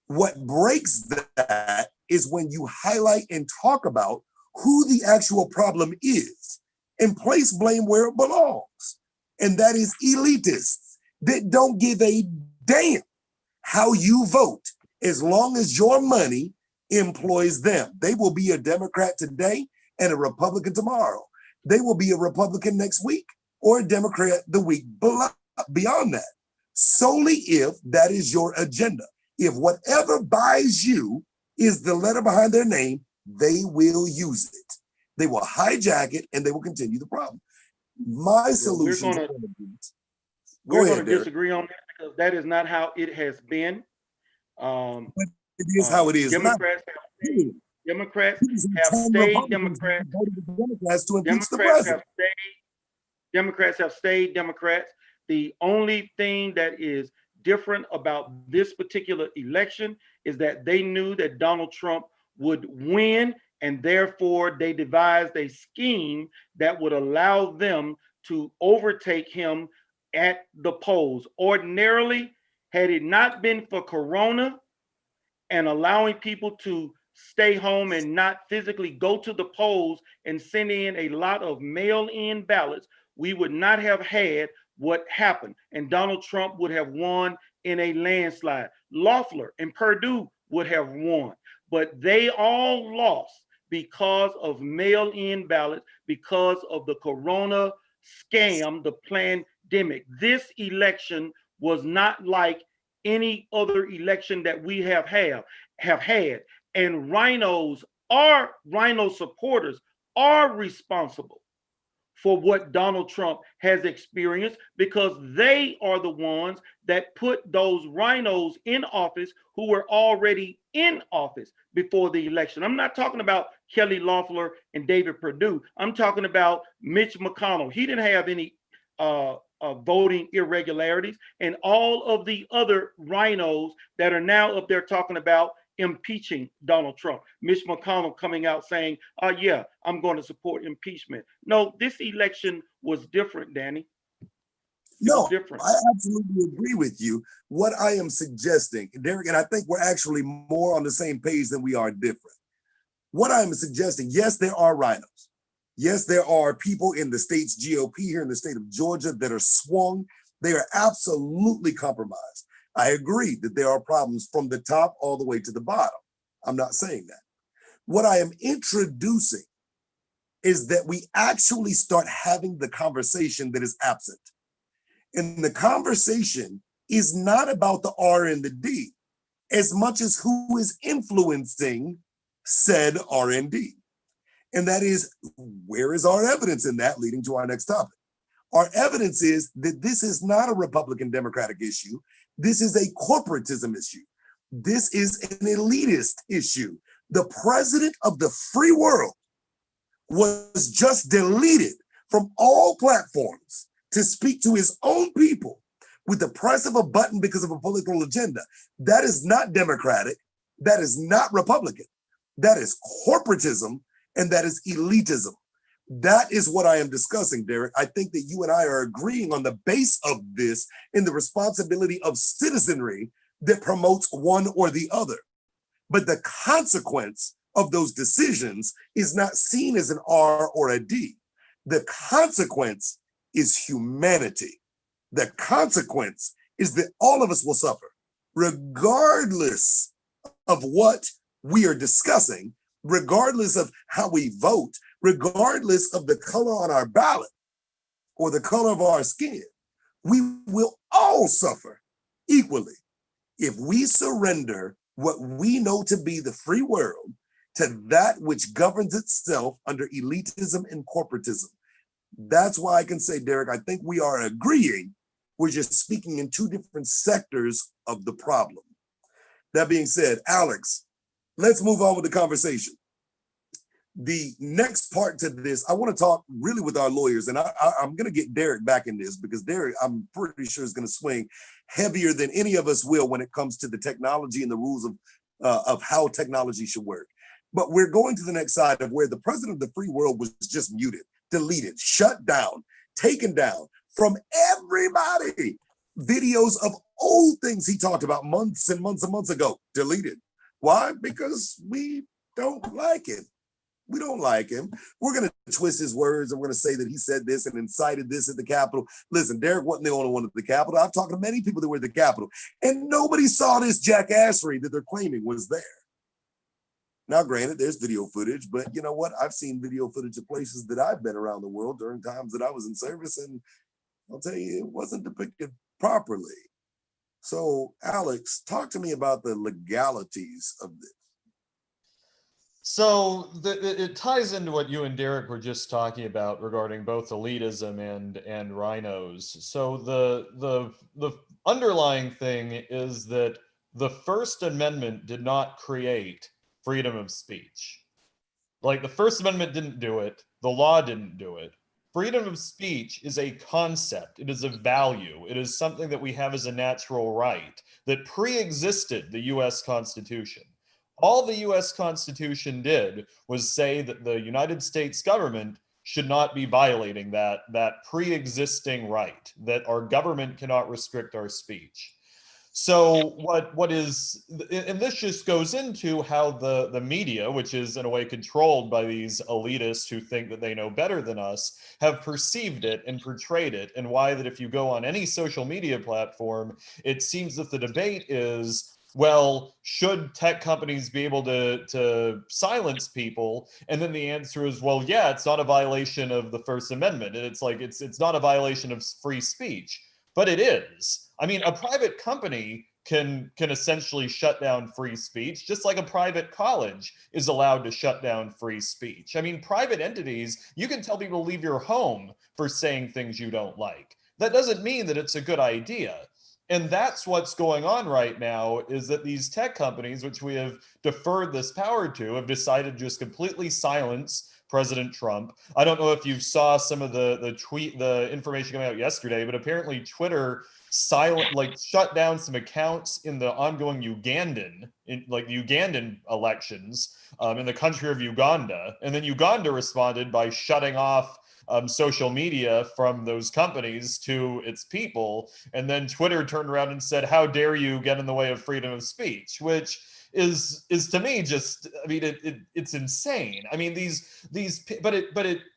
What breaks that is when you highlight and talk about who the actual problem is and place blame where it belongs. And that is elitists that don't give a damn how you vote as long as your money employs them. They will be a Democrat today and a Republican tomorrow. They will be a Republican next week or a Democrat the week beyond that, solely if that is your agenda. If whatever buys you is the letter behind their name, they will use it. They will hijack it and they will continue the problem. My solution. We're going to disagree on that because that is not how it has been. But it is how it is. Democrats have stayed Democrats. Democrats have stayed Democrats. The only thing that is different about this particular election is that they knew that Donald Trump would win, and therefore they devised a scheme that would allow them to overtake him at the polls. Ordinarily, had it not been for Corona and allowing people to stay home and not physically go to the polls and send in a lot of mail-in ballots, we would not have had what happened, and Donald Trump would have won in a landslide. Loeffler and Perdue would have won, but they all lost because of mail-in ballots, because of the Corona scam, the pandemic. This election was not like any other election that we have had. And rhino supporters are responsible for what Donald Trump has experienced, because they are the ones that put those rhinos in office who were already in office before the election. I'm not talking about Kelly Loeffler and David Perdue. I'm talking about Mitch McConnell. He didn't have any voting irregularities, and all of the other rhinos that are now up there talking about impeaching Donald Trump. Mitch McConnell coming out saying, yeah, I'm going to support impeachment. No, this election was different, Danny. No, I absolutely agree with you. What I am suggesting, Derrick, and I think we're actually more on the same page than we are different. What I'm suggesting, yes, there are rhinos. Yes, there are people in the state's GOP here in the state of Georgia that are swung They are absolutely compromised. I agree that there are problems from the top all the way to the bottom. I'm not saying that. What I am introducing is that we actually start having the conversation that is absent. And the conversation is not about the R and the D as much as who is influencing said R and D. And that is, where is our evidence in that, leading to our next topic? Our evidence is that this is not a Republican Democratic issue. This is a corporatism issue. This is an elitist issue. The president of the free world was just deleted from all platforms to speak to his own people with the press of a button because of a political agenda. That is not democratic. That is not Republican. That is corporatism, and that is elitism. That is what I am discussing, Derrick. I think that you and I are agreeing on the base of this in the responsibility of citizenry that promotes one or the other. But the consequence of those decisions is not seen as an R or a D. The consequence is humanity. The consequence is that all of us will suffer, regardless of what we are discussing, regardless of how we vote, regardless of the color on our ballot or the color of our skin. We will all suffer equally if we surrender what we know to be the free world to that which governs itself under elitism and corporatism. That's why I can say, Derrick, I think we are agreeing. We're just speaking in two different sectors of the problem. That being said, Alex, let's move on with the conversation. The next part to this, I want to talk really with our lawyers, and I'm going to get Derrick back in this because Derrick, I'm pretty sure, is going to swing heavier than any of us will when it comes to the technology and the rules of how technology should work. But we're going to the next side of where the president of the free world was just muted, deleted, shut down, taken down from everybody. Videos of old things he talked about months and months and months ago, deleted. Why? Because we don't like him. We don't like him. We're going to twist his words and we're going to say that he said this and incited this at the Capitol. Listen, Derrick wasn't the only one at the Capitol. I've talked to many people that were at the Capitol, and nobody saw this jackassery that they're claiming was there. Now, granted, there's video footage, but you know what? I've seen video footage of places that I've been around the world during times that I was in service, and I'll tell you, it wasn't depicted properly. So, Alex, talk to me about the legalities of this. So it ties into what you and Derrick were just talking about regarding both elitism and rhinos. So the underlying thing is that the First Amendment did not create freedom of speech. Like, the First Amendment didn't do it. The law didn't do it. Freedom of speech is a concept. It is a value. It is something that we have as a natural right that pre-existed the US Constitution. All the US Constitution did was say that the United States government should not be violating that pre-existing right, that our government cannot restrict our speech. So what is, and this just goes into how the media, which is in a way controlled by these elitists who think that they know better than us, have perceived it and portrayed it, and why that if you go on any social media platform, it seems that the debate is, well, should tech companies be able to silence people? And then the answer is, well, yeah, it's not a violation of the First Amendment. And it's like, it's not a violation of free speech, but it is. I mean, a private company can essentially shut down free speech, just like a private college is allowed to shut down free speech. I mean, private entities, you can tell people to leave your home for saying things you don't like. That doesn't mean that it's a good idea. And that's what's going on right now, is that these tech companies, which we have deferred this power to, have decided to just completely silence President Trump. I don't know if you saw some of the information coming out yesterday, but apparently Twitter shut down some accounts in the ongoing Ugandan elections in the country of Uganda. And then Uganda responded by shutting off social media from those companies to its people. And then Twitter turned around and said, how dare you get in the way of freedom of speech, which is to me just, I mean, it's insane. I mean, but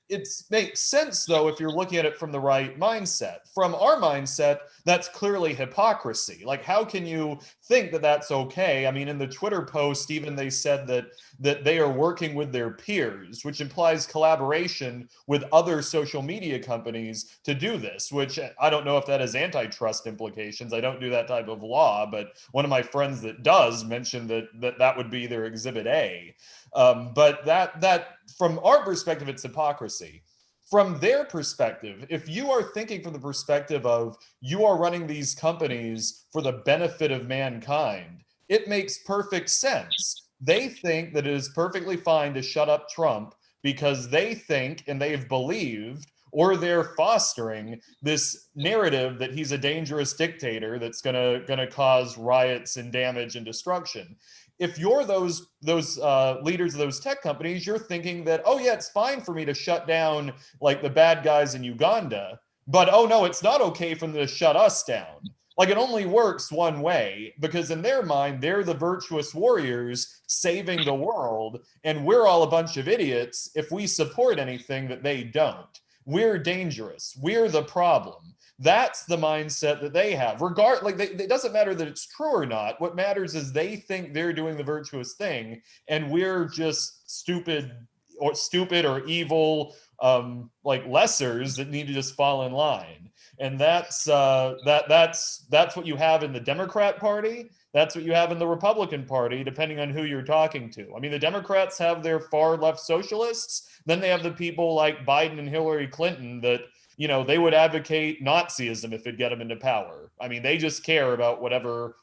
it makes sense, though, if you're looking at it from the right mindset. From our mindset, that's clearly hypocrisy. Like, how can you think that that's okay? I mean, in the Twitter post, even they said that they are working with their peers, which implies collaboration with other social media companies to do this, which I don't know if that has antitrust implications. I don't do that type of law, but one of my friends that does mentioned that would be their Exhibit A. But that from our perspective, it's hypocrisy. From their perspective, if you are thinking from the perspective of you are running these companies for the benefit of mankind, it makes perfect sense. They think that it is perfectly fine to shut up Trump because they think and they've believed or they're fostering this narrative that he's a dangerous dictator that's gonna cause riots and damage and destruction. If you're those leaders of those tech companies, you're thinking that, oh yeah, it's fine for me to shut down like the bad guys in Uganda, but oh no, it's not okay for them to shut us down. Like, it only works one way, because in their mind, they're the virtuous warriors saving the world, and we're all a bunch of idiots if we support anything that they don't. We're dangerous. We're the problem. That's the mindset that they have. It doesn't matter that it's true or not. What matters is they think they're doing the virtuous thing, and we're just stupid or evil, like lessers that need to just fall in line. And that's what you have in the Democrat Party. That's what you have in the Republican Party, depending on who you're talking to. I mean, the Democrats have their far left socialists. Then they have the people like Biden and Hillary Clinton that, you know, they would advocate Nazism if it'd get them into power. I mean, they just care about whatever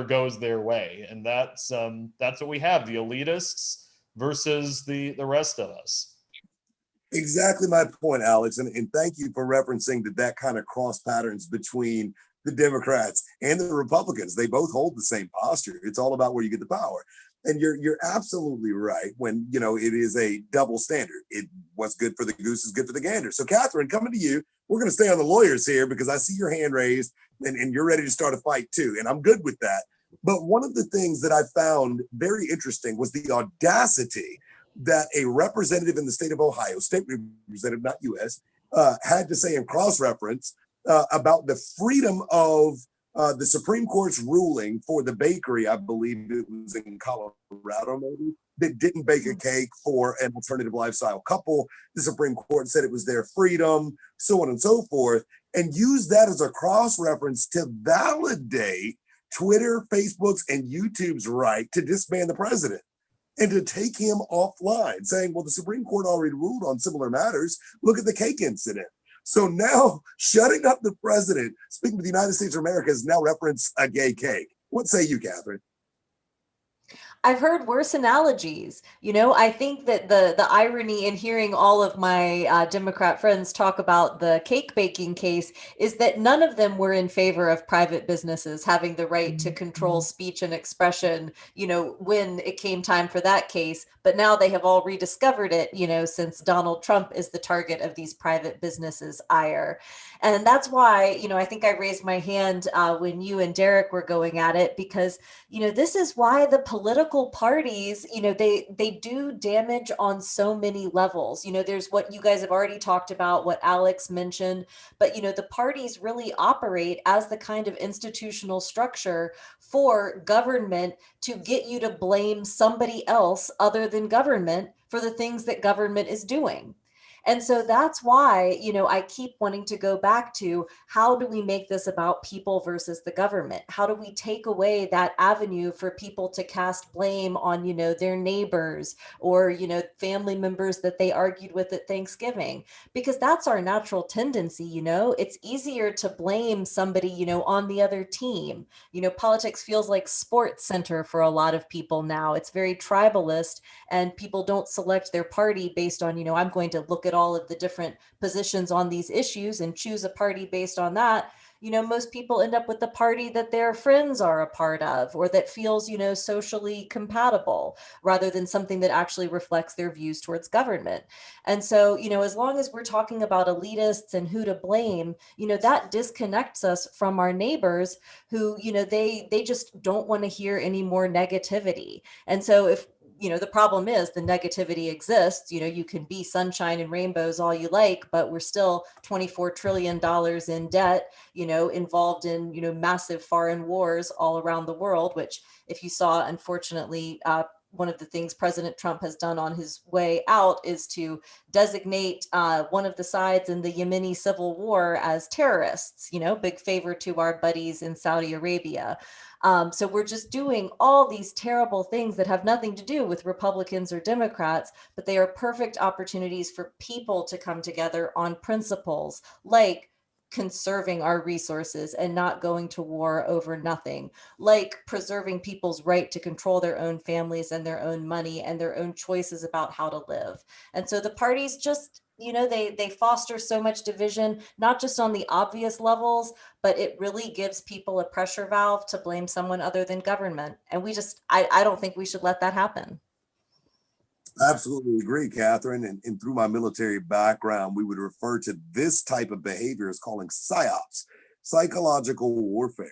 goes their way. And that's what we have, the elitists versus the rest of us. Exactly my point, Alex. And thank you for referencing that kind of cross patterns between the Democrats and the Republicans. They both hold the same posture. It's all about where you get the power. And you're absolutely right when, you know, it is a double standard. What's good for the goose is good for the gander. So Catherine, coming to you, we're going to stay on the lawyers here because I see your hand raised and you're ready to start a fight too. And I'm good with that. But one of the things that I found very interesting was the audacity that a representative in the state of Ohio, state representative, not U.S., had to say in cross-reference about the freedom of the Supreme Court's ruling for the bakery, I believe it was in Colorado maybe, that didn't bake a cake for an alternative lifestyle couple. The Supreme Court said it was their freedom, so on and so forth, and used that as a cross-reference to validate Twitter, Facebook's, and YouTube's right to disband the president and to take him offline, saying, well, the Supreme Court already ruled on similar matters. Look at the cake incident. So now shutting up the president, speaking of the United States of America, has now referenced a gay cake. What say you, Catherine? I've heard worse analogies. You know, I think that the irony in hearing all of my Democrat friends talk about the cake baking case is that none of them were in favor of private businesses having the right to control speech and expression, you know, when it came time for that case. But now they have all rediscovered it, you know, since Donald Trump is the target of these private businesses' ire. And that's why, you know, I think I raised my hand when you and Derrick were going at it, because, you know, this is why the political parties, you know, they do damage on so many levels. You know, there's what you guys have already talked about, what Alex mentioned, but, you know, the parties really operate as the kind of institutional structure for government to get you to blame somebody else other than government for the things that government is doing. And so that's why, you know, I keep wanting to go back to how do we make this about people versus the government? How do we take away that avenue for people to cast blame on, you know, their neighbors or, you know, family members that they argued with at Thanksgiving? Because that's our natural tendency, you know, it's easier to blame somebody, you know, on the other team. You know, politics feels like Sports Center for a lot of people now. It's very tribalist, and people don't select their party based on, you know, I'm going to look at all of the different positions on these issues and choose a party based on that. You know, most people end up with the party that their friends are a part of or that feels, you know, socially compatible rather than something that actually reflects their views towards government. And so, you know, as long as we're talking about elitists and who to blame, you know, that disconnects us from our neighbors who, you know, they just don't want to hear any more negativity. And so if the problem is the negativity exists. You can be sunshine and rainbows all you like, but we're still $24 trillion in debt, involved in, massive foreign wars all around the world, which if you saw, unfortunately, one of the things President Trump has done on his way out is to designate one of the sides in the Yemeni civil war as terrorists, big favor to our buddies in Saudi Arabia. So we're just doing all these terrible things that have nothing to do with Republicans or Democrats, but they are perfect opportunities for people to come together on principles like conserving our resources and not going to war over nothing, like preserving people's right to control their own families and their own money and their own choices about how to live. And so the parties just, they foster so much division, not just on the obvious levels, but it really gives people a pressure valve to blame someone other than government. And I don't think we should let that happen. Absolutely agree, Catherine. And through my military background, we would refer to this type of behavior as calling psyops, psychological warfare.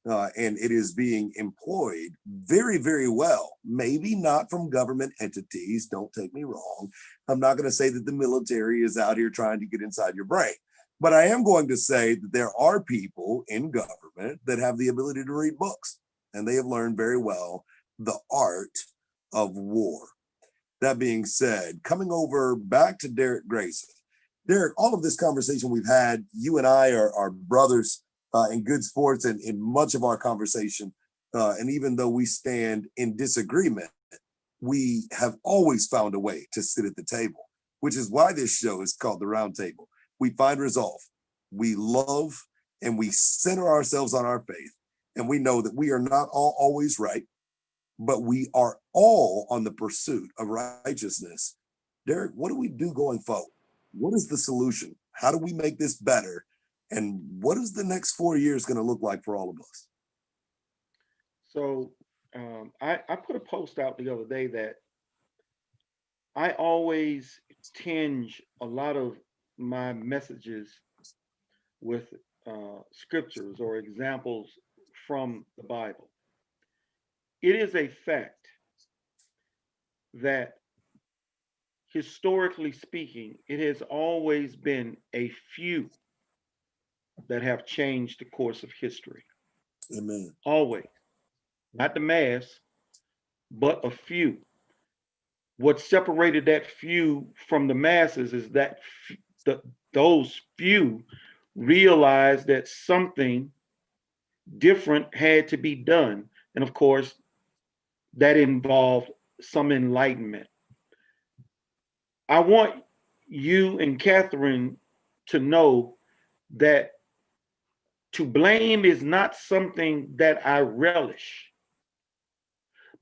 And it is being employed very, very well. Maybe not from government entities, don't take me wrong. I'm not going to say that the military is out here trying to get inside your brain. But I am going to say that there are people in government that have the ability to read books, and they have learned very well the art of war. That being said, coming over back to Derrick Grayson. Derrick, all of this conversation we've had, you and I are brothers in good sports and in much of our conversation. And even though we stand in disagreement, we have always found a way to sit at the table, which is why this show is called The Round Table. We find resolve, we love, and we center ourselves on our faith. And we know that we are not all always right, but we are all on the pursuit of righteousness. Derrick, what do we do going forward? What is the solution? How do we make this better? And what is the next 4 years going to look like for all of us? So I put a post out the other day that I always tinge a lot of my messages with scriptures or examples from the Bible. It is a fact that historically speaking, it has always been a few that have changed the course of history. Amen. Always. Not the mass, but a few. What separated that few from the masses is that those few realized that something different had to be done. And of course, that involved some enlightenment. I want you and Catherine to know that to blame is not something that I relish,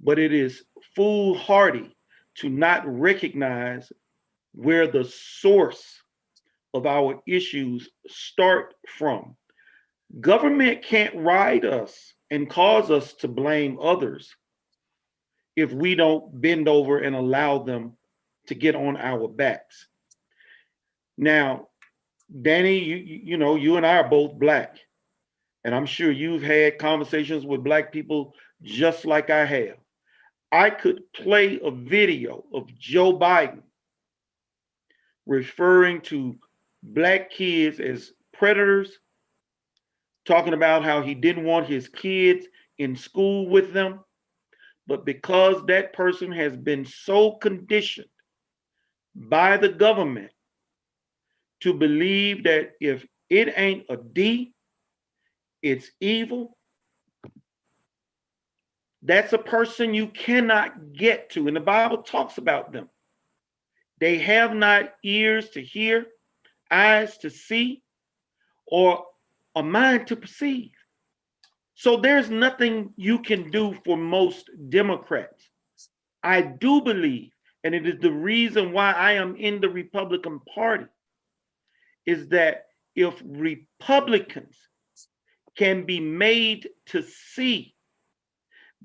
but it is foolhardy to not recognize where the source of our issues start from. Government can't ride us and cause us to blame others if we don't bend over and allow them to get on our backs. Now, Danny, you know, you and I are both Black, and I'm sure you've had conversations with Black people just like I have. I could play a video of Joe Biden referring to Black kids as predators, talking about how he didn't want his kids in school with them. But because that person has been so conditioned by the government to believe that if it ain't a D, it's evil, that's a person you cannot get to. And the Bible talks about them. They have not ears to hear, eyes to see, or a mind to perceive. So there's nothing you can do for most Democrats. I do believe, and it is the reason why I am in the Republican Party, is that if Republicans can be made to see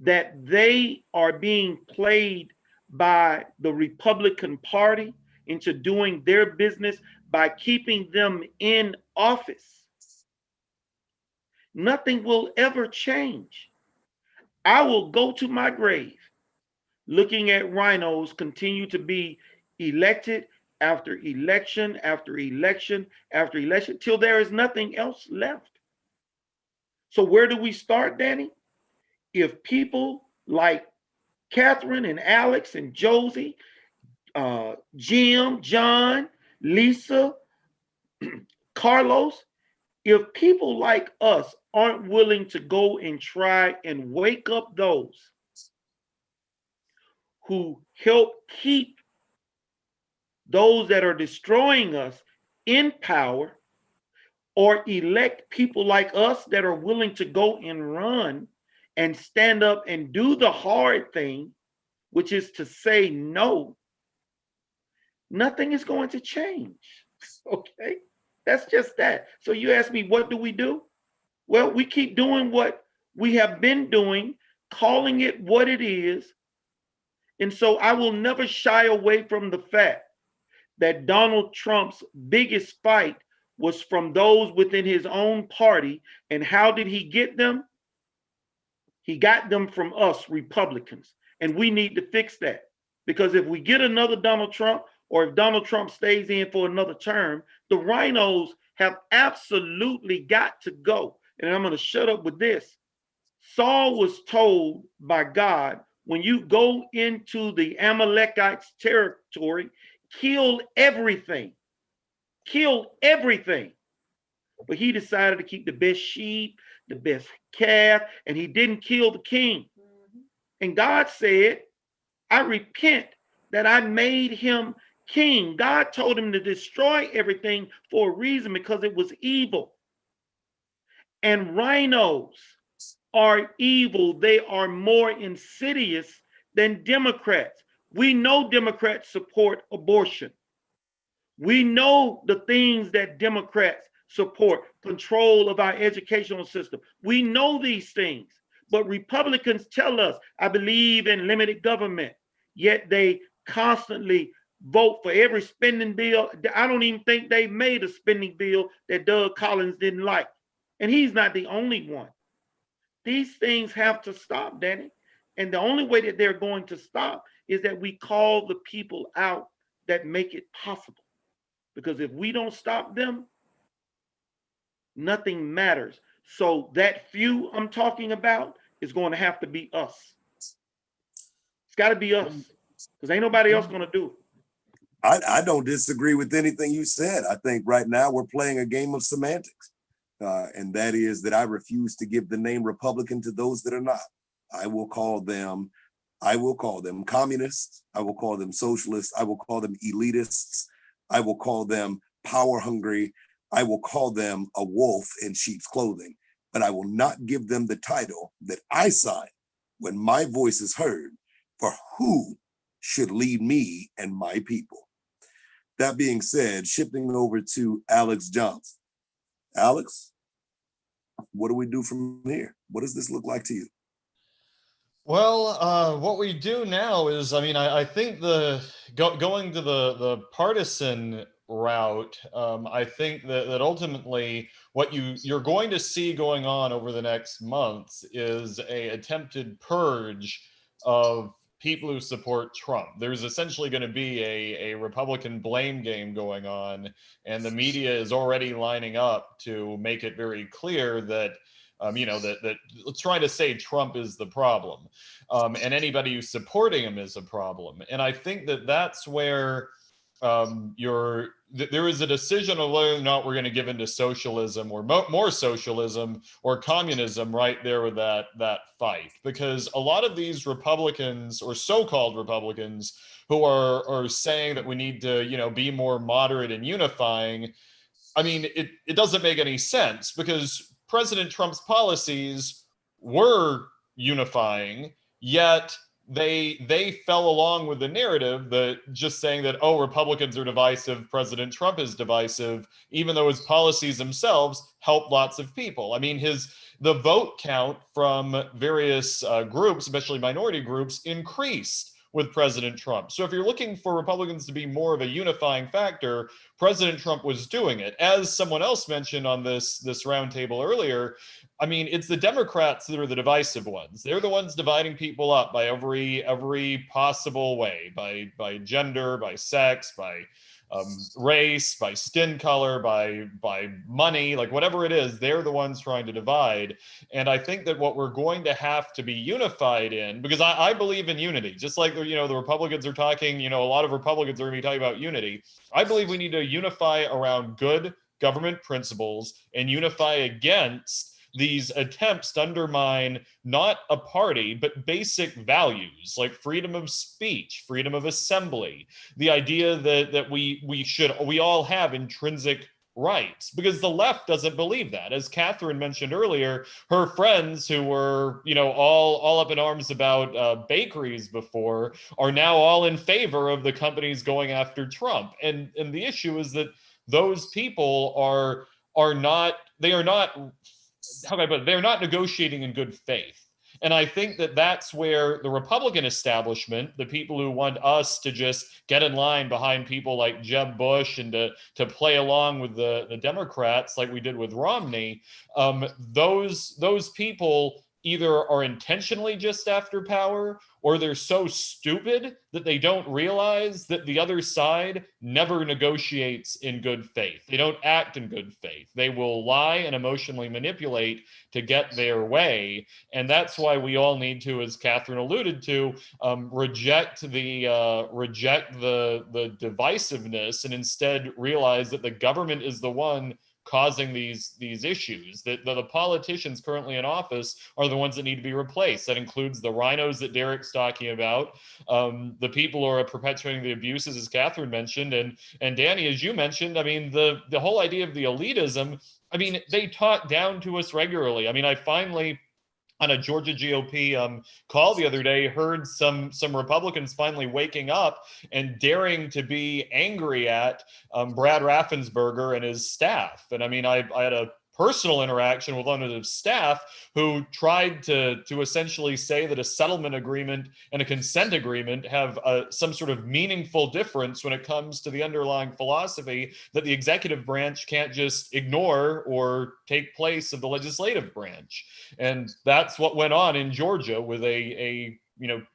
that they are being played by the Republican Party into doing their business by keeping them in office, nothing will ever change. I will go to my grave looking at rhinos continue to be elected after election after election after election till there is nothing else left. So where do we start, Danny? If people like Catherine and Alex and Josie, Jim, John, Lisa, Carlos, if people like us aren't willing to go and try and wake up those who help keep those that are destroying us in power, or elect people like us that are willing to go and run and stand up and do the hard thing, which is to say no, nothing is going to change. Okay? That's just that. So you ask me, what do we do? Well, we keep doing what we have been doing, calling it what it is. And so I will never shy away from the fact that Donald Trump's biggest fight was from those within his own party. And how did he get them? He got them from us, Republicans. And we need to fix that. Because if we get another Donald Trump, or if Donald Trump stays in for another term, the rhinos have absolutely got to go. And I'm going to shut up with this. Saul was told by God, when you go into the Amalekites' territory, kill everything. Kill everything. But he decided to keep the best sheep, the best calf, and he didn't kill the king. And God said, I repent that I made him king. God told him to destroy everything for a reason, because it was evil. And rhinos are evil. They are more insidious than Democrats. We know Democrats support abortion. We know the things that Democrats support, control of our educational system. We know these things, but Republicans tell us, I believe in limited government, yet they constantly vote for every spending bill. I don't even think they made a spending bill that Doug Collins didn't like. And he's not the only one. These things have to stop, Danny. And the only way that they're going to stop is that we call the people out that make it possible. Because if we don't stop them, nothing matters. So that few I'm talking about is going to have to be us. It's got to be us, because ain't nobody else going to do it. I don't disagree with anything you said. I think right now we're playing a game of semantics. And that is that I refuse to give the name Republican to those that are not. I will call them communists. I will call them socialists. I will call them elitists. I will call them power hungry. I will call them a wolf in sheep's clothing, but I will not give them the title that I sign when my voice is heard for who should lead me and my people. That being said, shifting over to Alex Johnson. Alex, what do we do from here? What does this look like to you? Well, what we do now is, I think going to the partisan route, I think that ultimately what you're going to see going on over the next months is a attempted purge of people who support Trump. There's essentially going to be a Republican blame game going on, and the media is already lining up to make it very clear that that trying to say Trump is the problem, and anybody who's supporting him is a problem. And I think that's where there is a decision of whether or not we're going to give into socialism or more socialism or communism right there with that fight. Because a lot of these Republicans, or so-called Republicans, who are saying that we need to be more moderate and unifying, it doesn't make any sense, because President Trump's policies were unifying, yet they fell along with the narrative that just saying that, oh, Republicans are divisive, President Trump is divisive, even though his policies themselves help lots of people. The vote count from various groups, especially minority groups, increased with President Trump. So if you're looking for Republicans to be more of a unifying factor, President Trump was doing it. As someone else mentioned on this roundtable earlier, I mean, it's the Democrats that are the divisive ones. They're the ones dividing people up by every possible way, by gender, by sex, by race, by skin color, by money, like whatever it is, they're the ones trying to divide. And I think that what we're going to have to be unified in, because I believe in unity, just like the Republicans are talking, a lot of Republicans are going to be talking about unity. I believe we need to unify around good government principles and unify against these attempts to undermine not a party, but basic values like freedom of speech, freedom of assembly, the idea that we all have intrinsic rights, because the left doesn't believe that. As Catherine mentioned earlier, her friends who were, all up in arms about bakeries before are now all in favor of the companies going after Trump. And the issue is that those people are not how can I put it? They're not negotiating in good faith. And I think that that's where the Republican establishment, the people who want us to just get in line behind people like Jeb Bush and to play along with the Democrats like we did with Romney, those people either are intentionally just after power, or they're so stupid that they don't realize that the other side never negotiates in good faith. They don't act in good faith. They will lie and emotionally manipulate to get their way. And that's why we all need to, as Catherine alluded to, reject the divisiveness and instead realize that the government is the one causing these issues, that the politicians currently in office are the ones that need to be replaced. That includes the rhinos that Derrick's talking about, the people who are perpetuating the abuses, as Catherine mentioned, and Danny, as you mentioned. I mean, the whole idea of the elitism, I mean, they talk down to us regularly. I mean, I finally, on a Georgia GOP call the other day, heard some Republicans finally waking up and daring to be angry at Brad Raffensperger and his staff. And I mean, I had a personal interaction with one of his staff who tried to essentially say that a settlement agreement and a consent agreement have some sort of meaningful difference when it comes to the underlying philosophy that the executive branch can't just ignore or take place of the legislative branch. And that's what went on in Georgia with a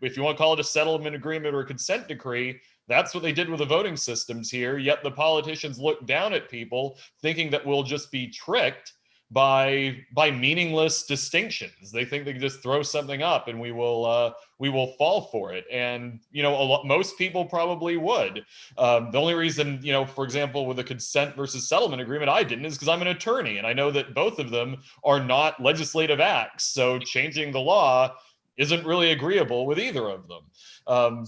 if you want to call it a settlement agreement or a consent decree, that's what they did with the voting systems here. Yet the politicians look down at people thinking that we'll just be tricked by meaningless distinctions. They think they can just throw something up and we will fall for it. And most people probably would. The only reason, for example, with a consent versus settlement agreement, I didn't, is because I'm an attorney and I know that both of them are not legislative acts. So changing the law isn't really agreeable with either of them.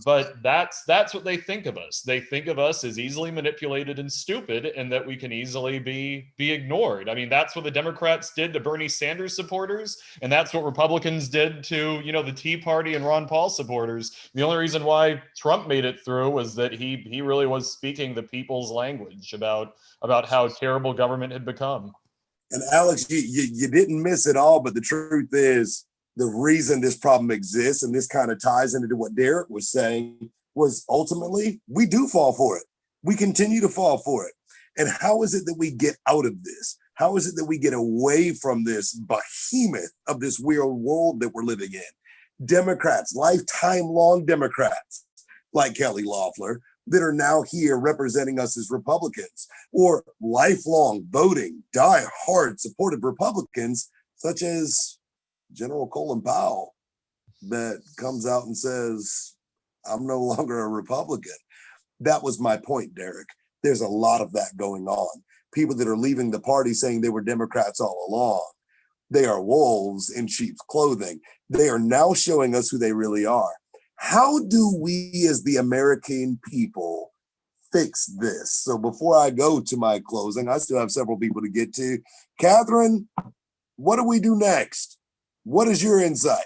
But that's what they think of us. They think of us as easily manipulated and stupid, and that we can easily be ignored. I mean, that's what the Democrats did to Bernie Sanders supporters, and that's what Republicans did to the Tea Party and Ron Paul supporters. The only reason why Trump made it through was that he really was speaking the people's language about how terrible government had become. And Alex, you didn't miss it all, but the truth is, the reason this problem exists, and this kind of ties into what Derrick was saying, was ultimately we do fall for it. We continue to fall for it. And how is it that we get out of this? How is it that we get away from this behemoth of this weird world that we're living in? Democrats, lifetime long Democrats like Kelly Loeffler, that are now here representing us as Republicans, or lifelong voting, die-hard supportive Republicans, such as General Colin Powell, that comes out and says, I'm no longer a Republican. That was my point, Derrick. There's a lot of that going on. People that are leaving the party saying they were Democrats all along. They are wolves in sheep's clothing. They are now showing us who they really are. How do we as the American people fix this? So before I go to my closing, I still have several people to get to. Catherine, what do we do next? What is your insight?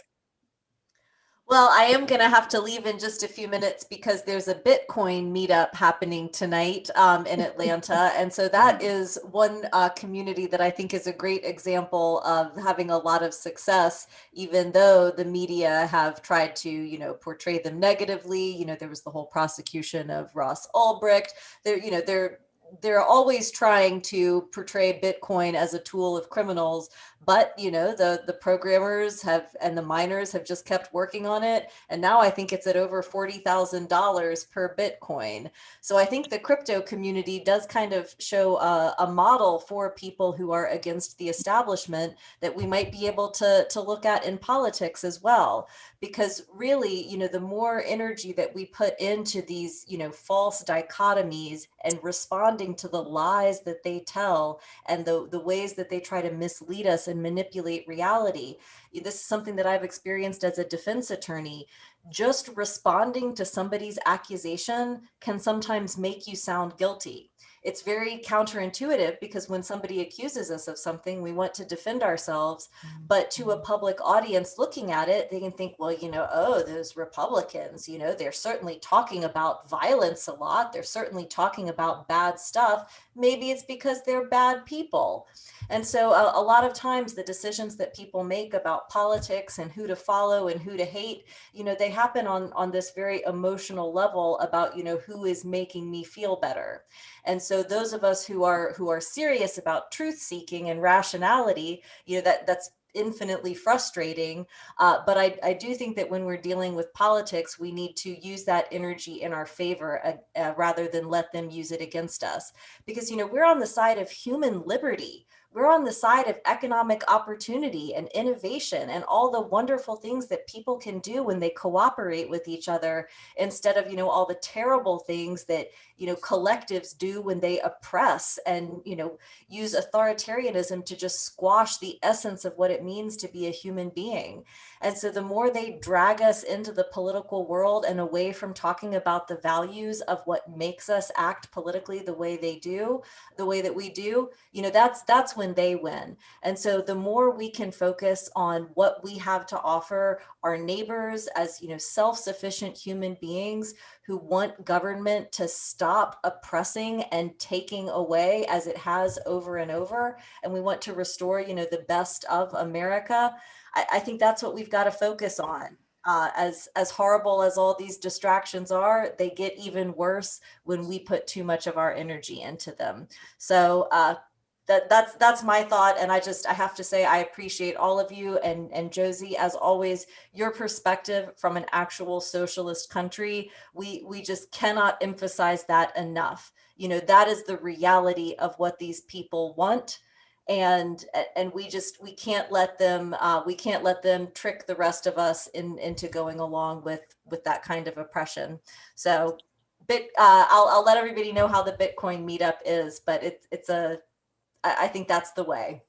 Well, I am going to have to leave in just a few minutes because there's a Bitcoin meetup happening tonight in Atlanta. And so that is one community that I think is a great example of having a lot of success, even though the media have tried to, portray them negatively. There was the whole prosecution of Ross Ulbricht. They're they're always trying to portray Bitcoin as a tool of criminals, but the programmers have and the miners have just kept working on it, and now I think it's at over $40,000 per Bitcoin. So I think the crypto community does kind of show a model for people who are against the establishment that we might be able to look at in politics as well. Because really, the more energy that we put into these, false dichotomies and responding to the lies that they tell and the ways that they try to mislead us and manipulate reality. This is something that I've experienced as a defense attorney. Just responding to somebody's accusation can sometimes make you sound guilty. It's very counterintuitive because when somebody accuses us of something, we want to defend ourselves. But to a public audience looking at it, they can think, well, oh, those Republicans, they're certainly talking about violence a lot. They're certainly talking about bad stuff. Maybe it's because they're bad people. And so a lot of times the decisions that people make about politics and who to follow and who to hate, they happen on this very emotional level about, who is making me feel better. And so those of us who are serious about truth seeking and rationality, that's infinitely frustrating. But I do think that when we're dealing with politics, we need to use that energy in our favor rather than let them use it against us. Because, we're on the side of human liberty. We're on the side of economic opportunity and innovation and all the wonderful things that people can do when they cooperate with each other instead of, all the terrible things that, collectives do when they oppress and, use authoritarianism to just squash the essence of what it means to be a human being. And so the more they drag us into the political world and away from talking about the values of what makes us act politically the way they do, the way that we do, that's when they win. And so the more we can focus on what we have to offer our neighbors as, self-sufficient human beings who want government to stop oppressing and taking away as it has over and over, and we want to restore, the best of America, I think that's what we've got to focus on. As horrible as all these distractions are, they get even worse when we put too much of our energy into them. So that's my thought. And I have to say, I appreciate all of you and Josie, as always, your perspective from an actual socialist country. We just cannot emphasize that enough. That is the reality of what these people want. And we can't let them trick the rest of us into going along with that kind of oppression. So I'll let everybody know how the Bitcoin meetup is, but I think that's the way.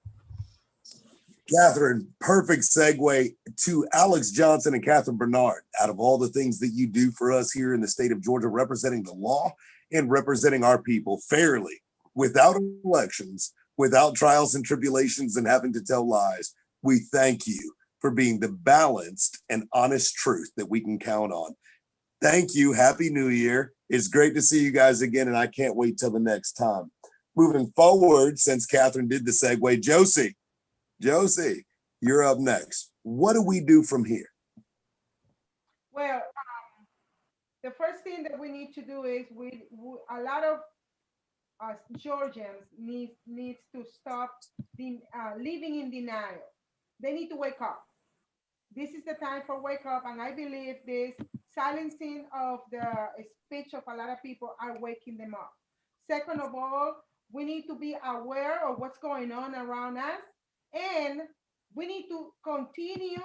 Catherine, perfect segue to Alex Johnson and Catherine Bernard. Out of all the things that you do for us here in the state of Georgia, representing the law and representing our people fairly, without elections, without trials and tribulations and having to tell lies, we thank you for being the balanced and honest truth that we can count on. Thank you. Happy New Year. It's great to see you guys again, and I can't wait till the next time. Moving forward, since Catherine did the segue, Josie, you're up next. What do we do from here? Well, the first thing that we need to do is a lot of Georgians needs to stop living in denial. They need to wake up. This is the time for wake up, and I believe this silencing of the speech of a lot of people are waking them up. Second of all, we need to be aware of what's going on around us, and we need to continue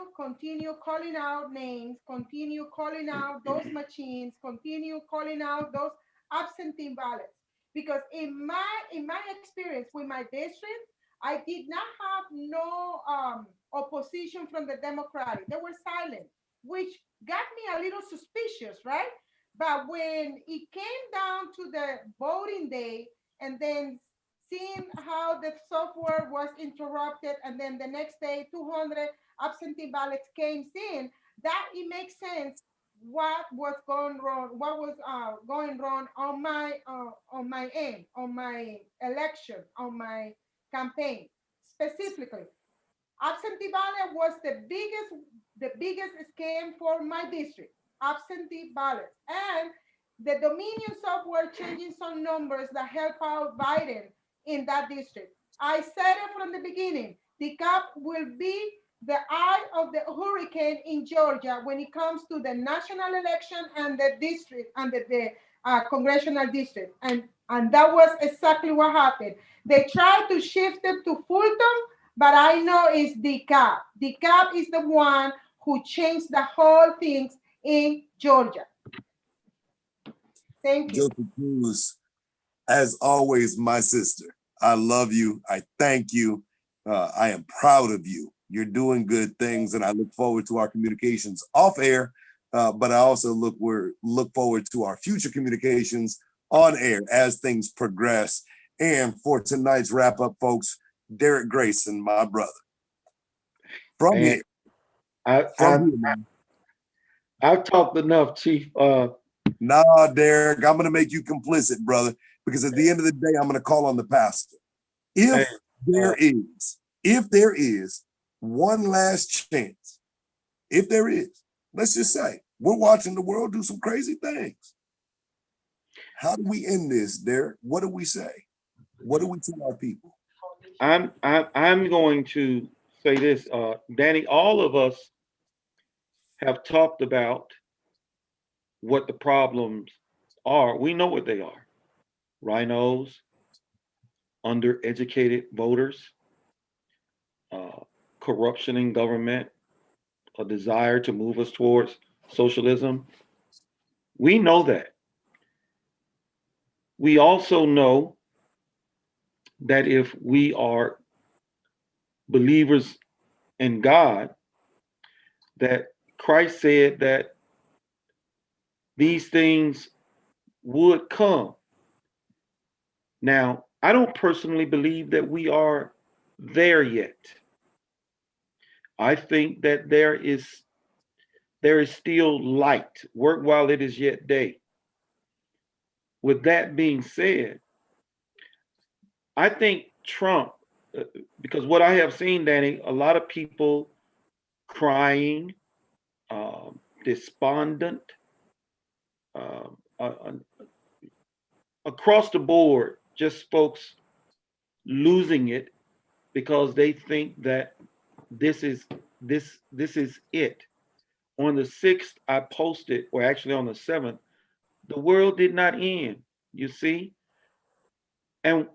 calling out names, continue calling out those machines, continue calling out those absentee ballots. Because in my experience with my district, I did not have no opposition from the Democratic. They were silent, which got me a little suspicious, right? But when it came down to the voting day, and then seeing how the software was interrupted, and then the next day 200 absentee ballots came in, that it makes sense what was going wrong, what was going wrong on my end, on my election, on my campaign. Specifically, absentee ballot was the biggest scam for my district. Absentee ballots, and the Dominion software changing some numbers that help out Biden in that district. I said it from the beginning. DeKalb will be the eye of the hurricane in Georgia when it comes to the national election and the district and the congressional district. And that was exactly what happened. They tried to shift it to Fulton, but I know it's DeKalb. DeKalb is the one who changed the whole things in Georgia. Thank you. Joseph Cruz, as always, my sister. I love you. I thank you. I am proud of you. You're doing good things, and I look forward to our communications off air. But I also look forward to our future communications on air as things progress. And for tonight's wrap up, folks, Derrick Grayson, my brother. From Man, here. I've talked enough, Chief. Nah, Derrick, I'm gonna make you complicit, brother, because at the end of the day, I'm gonna call on the pastor. If there is one last chance, if there is, let's just say we're watching the world do some crazy things. How do we end this, Derrick? What do we say? What do we tell our people? I'm going to say this, Danny. All of us have talked about what the problems are. We know what they are: rhinos, undereducated voters, corruption in government, a desire to move us towards socialism. We know that. We also know that if we are believers in God, that Christ said that these things would come. Now, I don't personally believe that we are there yet. I think that there is still light. Work while it is yet day. With that being said, I think Trump, because what I have seen, Danny, a lot of people crying, despondent, across the board, just folks losing it because they think that this is it. On the 6th, I posted, or actually on the 7th, the world did not end, you see? And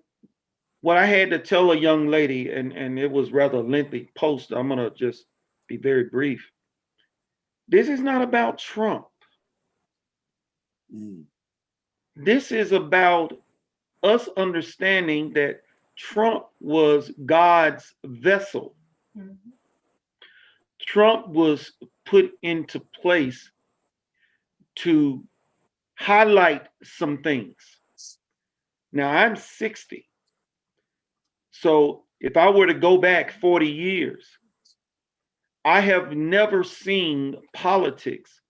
what I had to tell a young lady, and it was rather a lengthy post, I'm gonna just be very brief. This is not about Trump. This is about us understanding that Trump was God's vessel. Mm-hmm. Trump was put into place to highlight some things. Now, I'm 60. So if I were to go back 40 years, I have never seen politics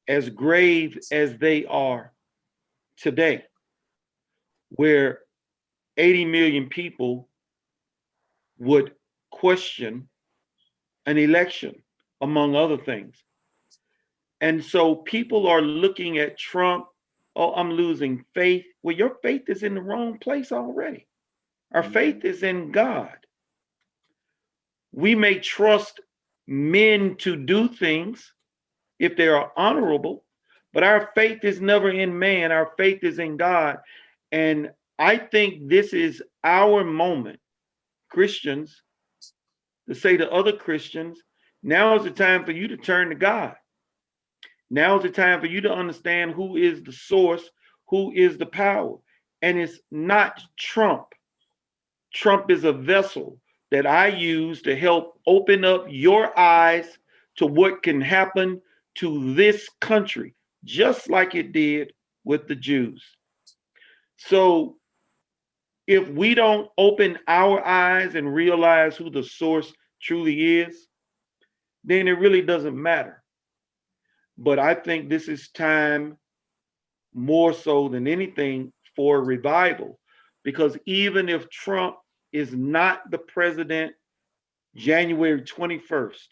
as grave as they are today, where 80 million people would question an election, among other things. And so people are looking at Trump, oh, I'm losing faith. Well, your faith is in the wrong place already. Our faith is in God. We may trust men to do things if they are honorable, but our faith is never in man. Our faith is in God. And I think this is our moment, Christians, to say to other Christians, now is the time for you to turn to God. Now is the time for you to understand who is the source, who is the power. And it's not Trump. Trump is a vessel that I use to help open up your eyes to what can happen to this country, just like it did with the Jews. So if we don't open our eyes and realize who the source truly is, then it really doesn't matter. But I think this is time more so than anything for revival, because even if Trump is not the president January 21st,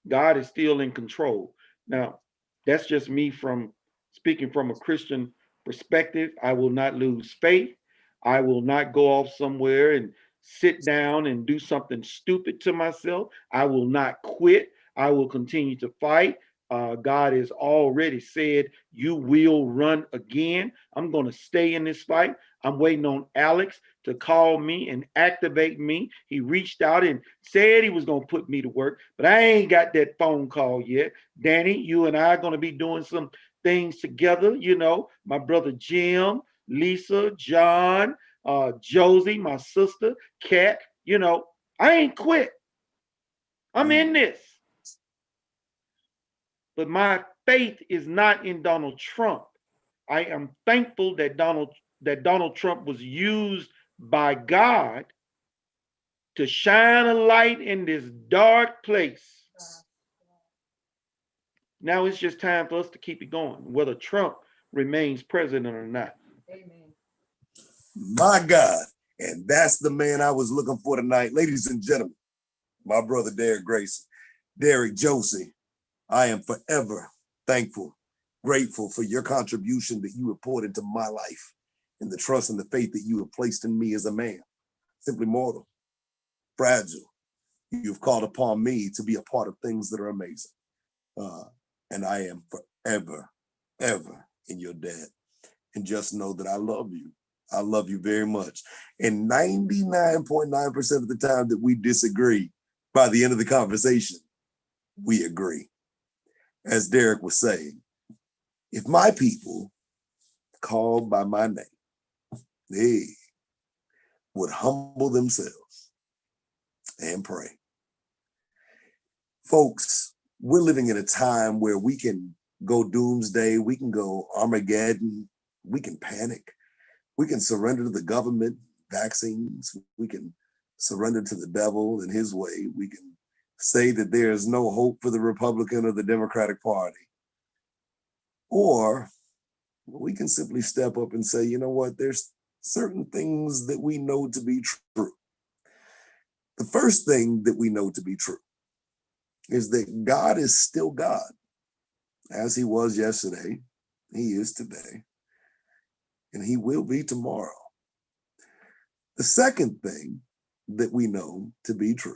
God is still in control. Now, that's just me from speaking from a Christian perspective. I will not lose faith. I will not go off somewhere and sit down and do something stupid to myself. I will not quit. I will continue to fight. God has already said, you will run again. I'm going to stay in this fight. I'm waiting on Alex to call me and activate me. He reached out and said he was going to put me to work, but I ain't got that phone call yet. Danny, you and I are going to be doing some things together. You know, my brother Jim, Lisa, John, Josie, my sister, Kat. You know, I ain't quit. I'm in this. But my faith is not in Donald Trump. I am thankful that Donald Trump was used by God to shine a light in this dark place. Now it's just time for us to keep it going, whether Trump remains president or not. Amen. My God. And that's the man I was looking for tonight. Ladies and gentlemen, my brother Derrick Grayson, Derrick Josie, I am forever thankful, grateful for your contribution that you have poured into my life and the trust and the faith that you have placed in me as a man, simply mortal, fragile. You've called upon me to be a part of things that are amazing. And I am forever, ever in your debt. And just know that I love you. I love you very much. And 99.9% of the time that we disagree, by the end of the conversation, we agree. As Derrick was saying, if my people called by my name, they would humble themselves and pray. Folks, we're living in a time where we can go doomsday, we can go Armageddon, we can panic, we can surrender to the government, vaccines, we can surrender to the devil and his way, we can say that there is no hope for the Republican or the Democratic Party. Or we can simply step up and say, you know what, there's certain things that we know to be true. The first thing that we know to be true is that God is still God. As he was yesterday, he is today, and he will be tomorrow. The second thing that we know to be true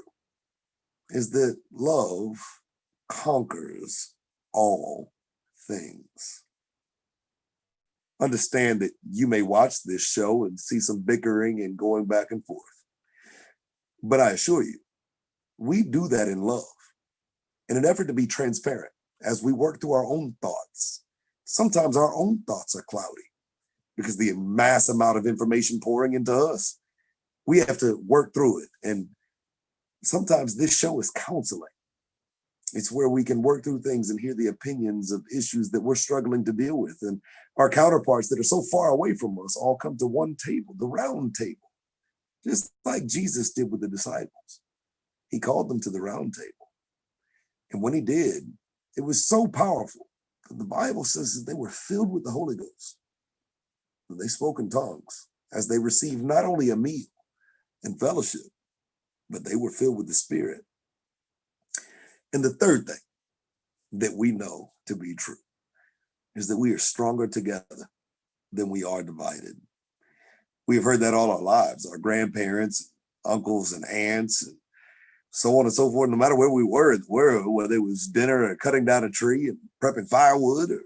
is that love conquers all things. Understand that you may watch this show and see some bickering and going back and forth. But I assure you, we do that in love, in an effort to be transparent as we work through our own thoughts. Sometimes our own thoughts are cloudy because the mass amount of information pouring into us, we have to work through it. And sometimes this show is counseling. It's where we can work through things and hear the opinions of issues that we're struggling to deal with. And our counterparts that are so far away from us all come to one table, the round table, just like Jesus did with the disciples. He called them to the round table. And when he did, it was so powerful. The Bible says that they were filled with the Holy Ghost. And they spoke in tongues as they received not only a meal and fellowship, but they were filled with the Spirit. And the third thing that we know to be true is that we are stronger together than we are divided. We have heard that all our lives, our grandparents, uncles, and aunts, and so on and so forth, no matter where we were in the world, whether it was dinner or cutting down a tree and prepping firewood, or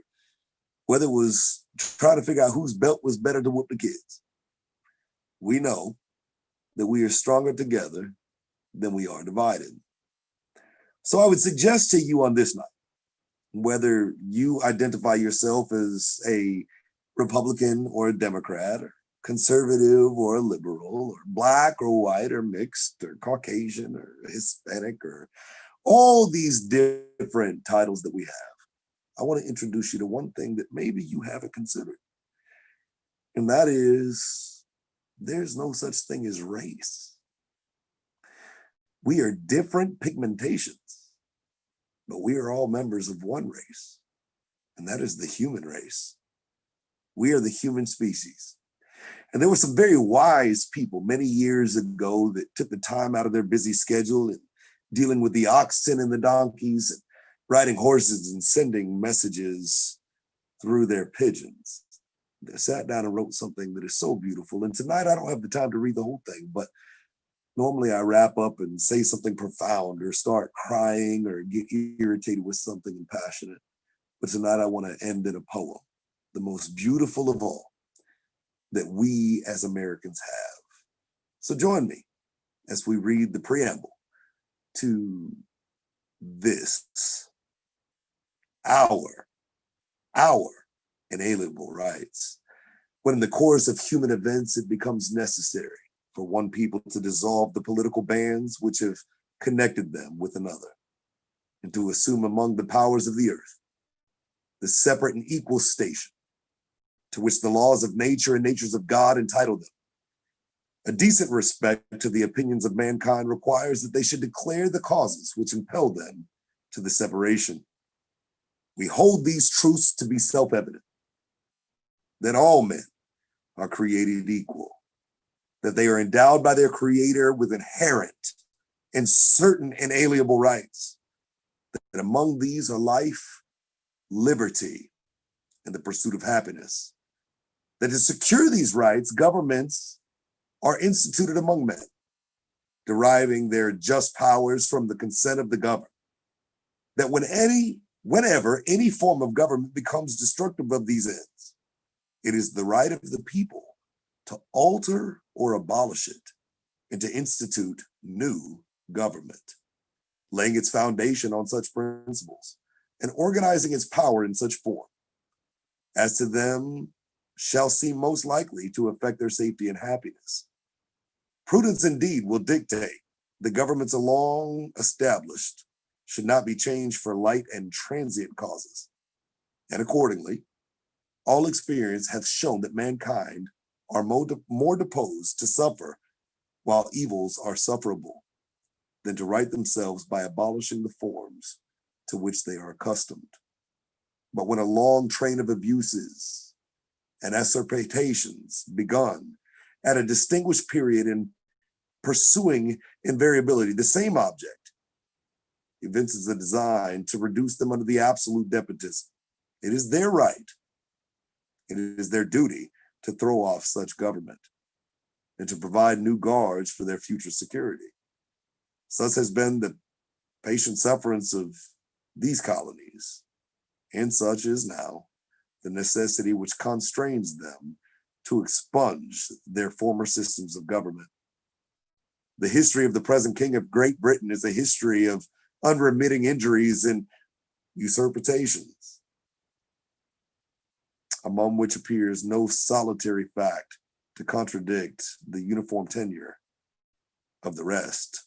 whether it was trying to figure out whose belt was better to whoop the kids. We know that we are stronger together than we are divided. So I would suggest to you on this night, whether you identify yourself as a Republican or a Democrat, or conservative or a liberal, or black or white or mixed or Caucasian or Hispanic, or all these different titles that we have, I want to introduce you to one thing that maybe you haven't considered. And that is, there's no such thing as race. We are different pigmentations, but we are all members of one race, and that is the human race. We are the human species. And there were some very wise people many years ago that took the time out of their busy schedule and dealing with the oxen and the donkeys, and riding horses and sending messages through their pigeons. that sat down and wrote something that is so beautiful. And tonight I don't have the time to read the whole thing, but normally I wrap up and say something profound or start crying or get irritated with something impassionate. But tonight I want to end in a poem, the most beautiful of all that we as Americans have. So join me as we read the preamble to this, our inalienable rights. When in the course of human events, it becomes necessary for one people to dissolve the political bands which have connected them with another, and to assume among the powers of the earth the separate and equal station to which the laws of nature and natures of God entitle them. A decent respect to the opinions of mankind requires that they should declare the causes which impel them to the separation. We hold these truths to be self-evident, that all men are created equal, that they are endowed by their Creator with inherent and certain inalienable rights, that among these are life, liberty, and the pursuit of happiness, that to secure these rights, governments are instituted among men, deriving their just powers from the consent of the governed, that whenever any form of government becomes destructive of these ends, it is the right of the people to alter or abolish it and to institute new government, laying its foundation on such principles and organizing its power in such form as to them shall seem most likely to affect their safety and happiness. Prudence indeed will dictate the governments long established should not be changed for light and transient causes. And accordingly, all experience hath shown that mankind are more disposed to suffer while evils are sufferable than to right themselves by abolishing the forms to which they are accustomed. But when a long train of abuses and usurpations begun at a distinguished period in pursuing invariability, the same object evinces a design to reduce them under the absolute despotism. It is their right, it is their duty to throw off such government and to provide new guards for their future security. Such has been the patient sufferance of these colonies, and such is now the necessity which constrains them to expunge their former systems of government. The history of the present King of Great Britain is a history of unremitting injuries and usurpations, among which appears no solitary fact to contradict the uniform tenure of the rest.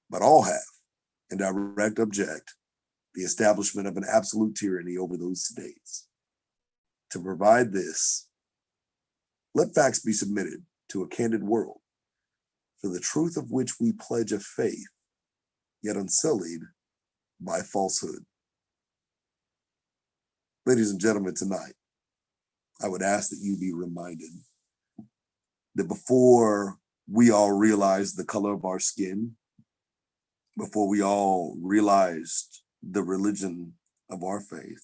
But all have, in direct object, the establishment of an absolute tyranny over those states. To provide this, let facts be submitted to a candid world, for the truth of which we pledge a faith, yet unsullied by falsehood. Ladies and gentlemen, tonight, I would ask that you be reminded that before we all realized the color of our skin, before we all realized the religion of our faith,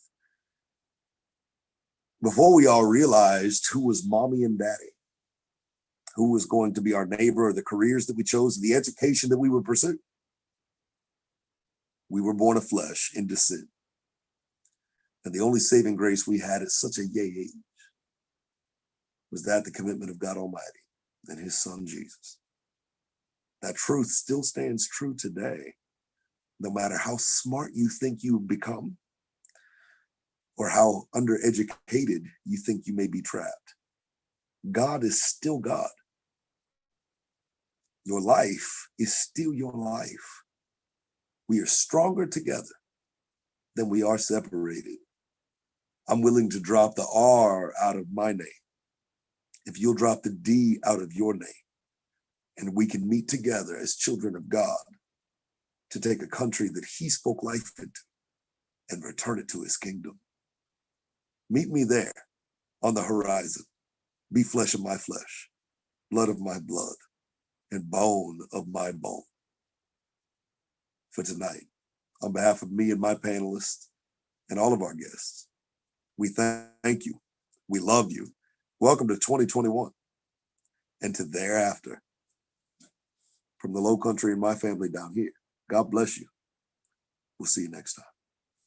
before we all realized who was mommy and daddy, who was going to be our neighbor, or the careers that we chose, the education that we would pursue, we were born of flesh into sin. And the only saving grace we had at such a young age was that the commitment of God Almighty and his son, Jesus. That truth still stands true today, no matter how smart you think you've become or how undereducated you think you may be trapped. God is still God. Your life is still your life. We are stronger together than we are separated. I'm willing to drop the R out of my name if you'll drop the D out of your name, and we can meet together as children of God to take a country that he spoke life into and return it to his kingdom. Meet me there on the horizon. Be flesh of my flesh, blood of my blood, and bone of my bone. For tonight, on behalf of me and my panelists and all of our guests, we thank you We love you. Welcome to 2021 and to thereafter. From the Low Country and my family down here, God bless you. We'll see you next time.